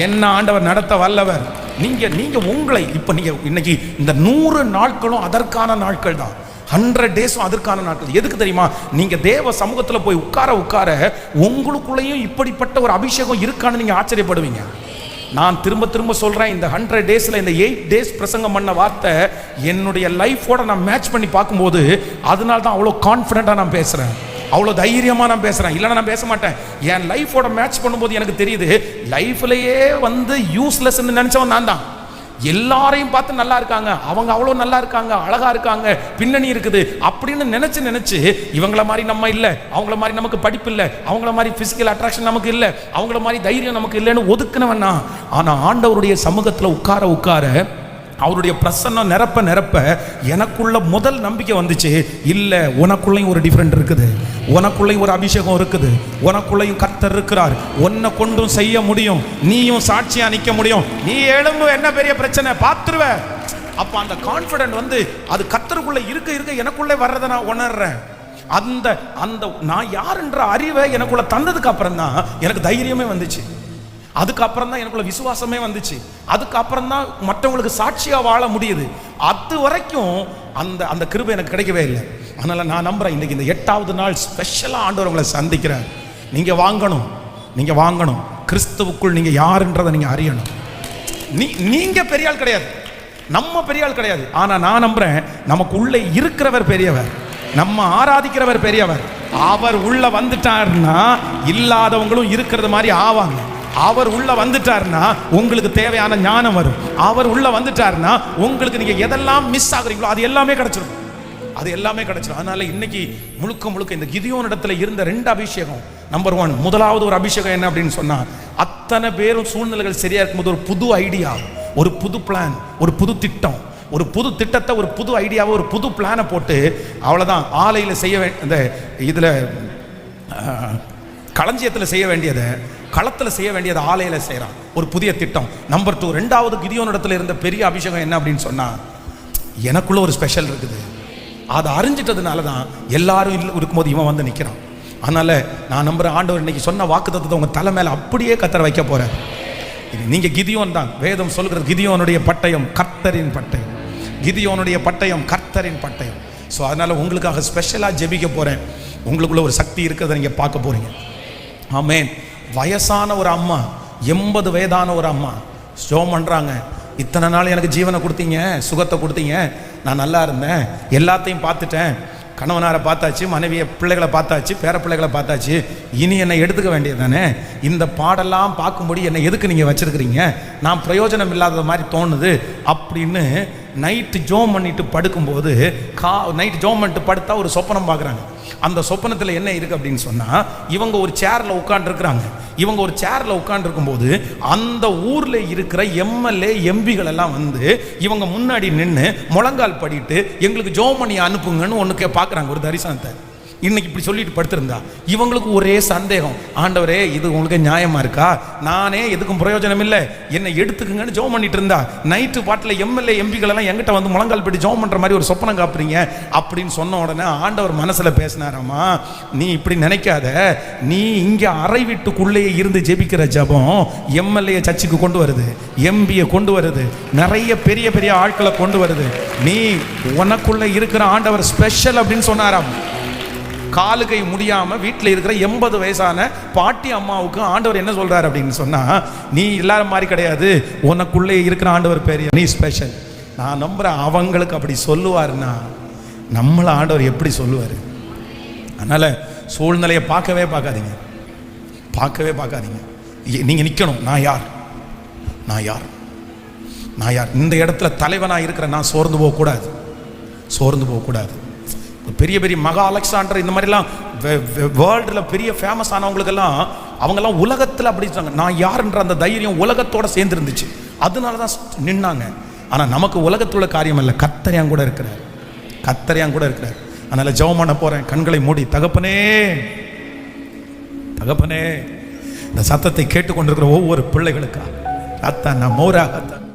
என்ன ஆண்டவர் நடத்த வல்லவர். நீங்க உங்களை இப்ப நீங்க இன்னைக்கு இந்த 100 நாட்களும் அதற்கான நாட்கள் தான். 100 டேஸும் அதற்கான நாட்கள். எதுக்கு தெரியுமா? நீங்க தேவ சமூகத்தில் போய் உட்கார உங்களுக்குள்ளேயும் இப்படிப்பட்ட ஒரு அபிஷேகம் இருக்கான்னு நீங்க ஆச்சரியப்படுவீங்க. நான் திரும்ப சொல்றேன், இந்த 100 டேஸ்ல இந்த 8 டேஸ் பிரசங்கம் பண்ண வார்த்தை என்னுடைய லைஃபோட நான் மேட்ச் பண்ணி பார்க்கும்போது அதனால தான் அவ்வளோ கான்ஃபிடென்ட்டா நான் பேசுறேன், அவ்வளோ தைரியமா நான் பேசுறேன். இல்லைன்னா நான் பேச மாட்டேன். என் லைஃபோட மேட்ச் பண்ணும்போது எனக்கு தெரியுது, லைஃப்லயே வந்து யூஸ்லெஸ் நினைச்சவன் நான் தான். எல்லாரையும் பார்த்து நல்லா இருக்காங்க, அவங்க அவ்வளோ நல்லா இருக்காங்க, அழகா இருக்காங்க, பின்னணி இருக்குது அப்படின்னு நினைச்சு இவங்கள மாதிரி நம்ம இல்லை, அவங்கள மாதிரி நமக்கு படிப்பு இல்லை, அவங்கள மாதிரி பிசிக்கல் அட்ராக்ஷன் நமக்கு இல்லை, அவங்கள மாதிரி தைரியம் நமக்கு இல்லைன்னு ஒதுக்குனவனா. ஆனா ஆண்டவருடைய சமூகத்தில் உட்கார அவருடைய பிரசன்னம் நிரப்ப எனக்குள்ள முதல் நம்பிக்கை வந்துச்சு, இல்ல உனக்குள்ளையும் ஒரு டிஃபரெண்ட் இருக்குது, உனக்குள்ளையும் ஒரு அபிஷேகம் இருக்குது, உனக்குள்ளையும் கர்த்தர் இருக்கிறார், உன்னை கொண்டும் செய்ய முடியும், நீயும் சாட்சியா நிற்க முடியும், நீ எழும்பு, என்ன பெரிய பிரச்சனை பார்த்துருவ. அப்ப அந்த கான்ஃபிடென்ட் வந்து அது கர்த்தருக்குள்ள இருக்க எனக்குள்ளே வர்றதை நான் உணர்றேன். அந்த நான் யாருன்ற அறிவை எனக்குள்ள தந்ததுக்கு அப்புறம் தான் எனக்கு தைரியமே வந்துச்சு. அதுக்கப்புறம் தான் எனக்குள்ள விசுவாசமே வந்துச்சு. அதுக்கப்புறம் தான் மற்றவங்களுக்கு சாட்சியா வாழ முடியுது. அது வரைக்கும் அந்த கிருபை எனக்கு கிடைக்கவே இல்லை. அதனால நான் நம்புறேன், இன்னைக்கு இந்த 8வது நாள் ஸ்பெஷலா ஆண்டவர் உங்களை சந்திக்கிறார். நீங்க வாங்கணும் கிறிஸ்துவுக்குள் நீங்க யாருன்றதை நீங்க அறியணும். நீங்க பெரிய ஆள் கிடையாது, நம்ம பெரிய ஆள் கிடையாது. ஆனா நான் நம்புறேன், நமக்கு உள்ளே இருக்கிறவர் பெரியவர், நம்ம ஆராதிக்கிறவர் பெரியவர். அவர் உள்ள வந்துட்டார்னா இல்லாதவங்களும் இருக்கிறது மாதிரி ஆவாங்க. அவர் உள்ள வந்துட்டார்னா உங்களுக்கு தேவையான ஞானம் வரும். அவர் உள்ள வந்துட்டார்னா உங்களுக்கு நீங்க எதெல்லாம் மிஸ் ஆகுறீங்களோ அது எல்லாமே கிடைச்சிடும். அதனால இன்னைக்கு முழுக்க இந்த கிதியோன் இடத்துல இருந்த 2 அபிஷேகம். நம்பர் 1, முதலாவது ஒரு அபிஷேகம் என்ன அப்படின்னு சொன்னா, அத்தனை பேரும் சூழ்நிலைகள் சரியா இருக்கும்போது ஒரு புது ஐடியா, ஒரு புது பிளான், ஒரு புது திட்டம், ஒரு புது திட்டத்தை, ஒரு புது ஐடியாவை, ஒரு புது பிளானை போட்டு அவ்வளவுதான் ஆலையில செய்ய வேண்டிய இதுல களஞ்சியத்தில் செய்ய வேண்டியதை களத்தில் செய்ய வேண்டியதை ஆலையில செய்யறான். ஒரு புதிய திட்டம். நம்பர் 2, 2வது கிதியோன் இடத்துல இருந்த பெரிய அபிஷேகம் என்ன அப்படின்னு சொன்னா, எனக்குள்ள ஒரு ஸ்பெஷல் இருக்குது, அதை அறிஞ்சிட்டதுனால தான் எல்லாரும் இருக்கும்போது இவன் வந்து நிற்கிறான். அதனால நான் நம்புறேன், ஆண்டவர் இன்னைக்கு சொன்ன வாக்குத்தத்தத்தை உங்க தலை மேல அப்படியே கர்த்தர் வைக்க போறார். நீங்க கிதியோன் தான். வேதம் சொல்கிறது, கிதியோனுடைய பட்டயம் கர்த்தரின் பட்டயம், கிதியோனுடைய பட்டயம் கர்த்தரின் பட்டயம். ஸோ அதனால உங்களுக்காக ஸ்பெஷலாக ஜெபிக்க போறேன். உங்களுக்குள்ள ஒரு சக்தி இருக்கிறத நீங்க பார்க்க போறீங்க. ஆமென். வயசான ஒரு அம்மா, 80 வயதான ஒரு அம்மா ஸ்டோம் பண்றாங்க. இத்தனை நாள் எனக்கு ஜீவனை கொடுத்தீங்க, சுகத்தை கொடுத்தீங்க, நான் நல்லா இருந்தேன், எல்லாத்தையும் பார்த்துட்டேன், கணவனாரை பார்த்தாச்சு, மனைவியை பிள்ளைகளை பார்த்தாச்சு, பேர பிள்ளைகளை பார்த்தாச்சு, இனி என்னை எடுத்துக்க வேண்டியது தானே. இந்த பாடெல்லாம் பார்க்கும்போது என்னை எதுக்கு நீங்கள் வச்சுருக்கிறீங்க, நான் பிரயோஜனம் இல்லாத மாதிரி தோணுது அப்படின்னு நைட்டு ஜோம் பண்ணிட்டு படுக்கும்போது நைட்டு ஜோம் பண்ணிட்டு படுத்தா ஒரு சொப்பனம் பார்க்குறாங்க. அந்த சொப்பனத்தில் என்ன இருக்குது அப்படின்னு சொன்னால், இவங்க ஒரு சேரில் உட்காந்துருக்குறாங்க. இவங்க ஒரு சேரில் உட்காந்துருக்கும்போது அந்த ஊரில் இருக்கிற எம்எல்ஏ எம்பிகள் எல்லாம் வந்து இவங்க முன்னாடி நின்று முழங்கால் படிட்டு எங்களுக்கு ஜோம் பண்ணி அனுப்புங்கன்னு ஒன்று பார்க்குறாங்க ஒரு தரிசனத்தை. இன்னைக்கு இப்படி சொல்லிட்டு படுத்திருந்தா இவங்களுக்கு ஒரே சந்தேகம், ஆண்டவரே இது உங்களுக்கு நியாயமா இருக்கா, நானே எதுக்கும் பிரயோஜனம் இல்லை, என்னை எடுத்துக்குங்கன்னு ஜோம் பண்ணிட்டு இருந்தா, நைட்டு பாட்டில் எம்எல்ஏ எம்பிகள் எல்லாம் எங்கிட்ட வந்து முழங்கால் படி ஜோம் பண்ற மாதிரி ஒரு சொப்பனம் காப்புறீங்க அப்படின்னு சொன்ன உடனே ஆண்டவர் மனசுல பேசினாராமா, நீ இப்படி நினைக்காத, நீ இங்க அறை வீட்டுக்குள்ளேயே இருந்து ஜெபிக்கிற ஜபம் எம்எல்ஏ சர்ச்சுக்கு கொண்டு வருது, எம்பியை கொண்டு வருது, நிறைய பெரிய பெரிய ஆட்களை கொண்டு வருது, நீ உனக்குள்ள இருக்கிற ஆண்டவர் ஸ்பெஷல் அப்படின்னு சொன்னாராம். காலு கை முடியாம வீட்டில் இருக்கிற 80 வயசான பாட்டி அம்மாவுக்கு ஆண்டவர் என்ன சொல்றாரு அப்படின்னு சொன்னா, நீ எல்லாரும் மாதிரி கிடையாது, உனக்குள்ளே இருக்கிற ஆண்டவர் பெரிய, நீ ஸ்பெஷல். நான் நம்புறேன் அவங்களுக்கு அப்படி சொல்லுவாருன்னா நம்மள ஆண்டவர் எப்படி சொல்லுவாரு. அதனால சூழ்நிலையை பார்க்கவே பார்க்காதீங்க. நீங்க நிக்கணும், நான் யார், இந்த இடத்துல தலைவனாக இருக்கிற நான் சோர்ந்து போகக்கூடாது. பெரிய பெரிய மகா அலெக்சாண்டர் இந்த மாதிரிலாம் வேர்ல்டில் பெரிய ஃபேமஸ் ஆனவங்களுக்கெல்லாம் அவங்கெல்லாம் உலகத்தில் அப்படி சொன்னாங்க, நான் யாருன்ற அந்த தைரியம் உலகத்தோட சேர்ந்து இருந்துச்சு, அதனால தான் நின்னாங்க. ஆனால் நமக்கு உலகத்துள்ள காரியம் இல்லை, கர்த்தர் கூட இருக்கிறார். அதனால ஜெபம் பண்ண போறேன், கண்களை மூடி. தகப்பனே இந்த சத்தத்தை கேட்டுக்கொண்டிருக்கிற ஒவ்வொரு பிள்ளைகளுக்கா அத்தா நான் மோராகத்தான்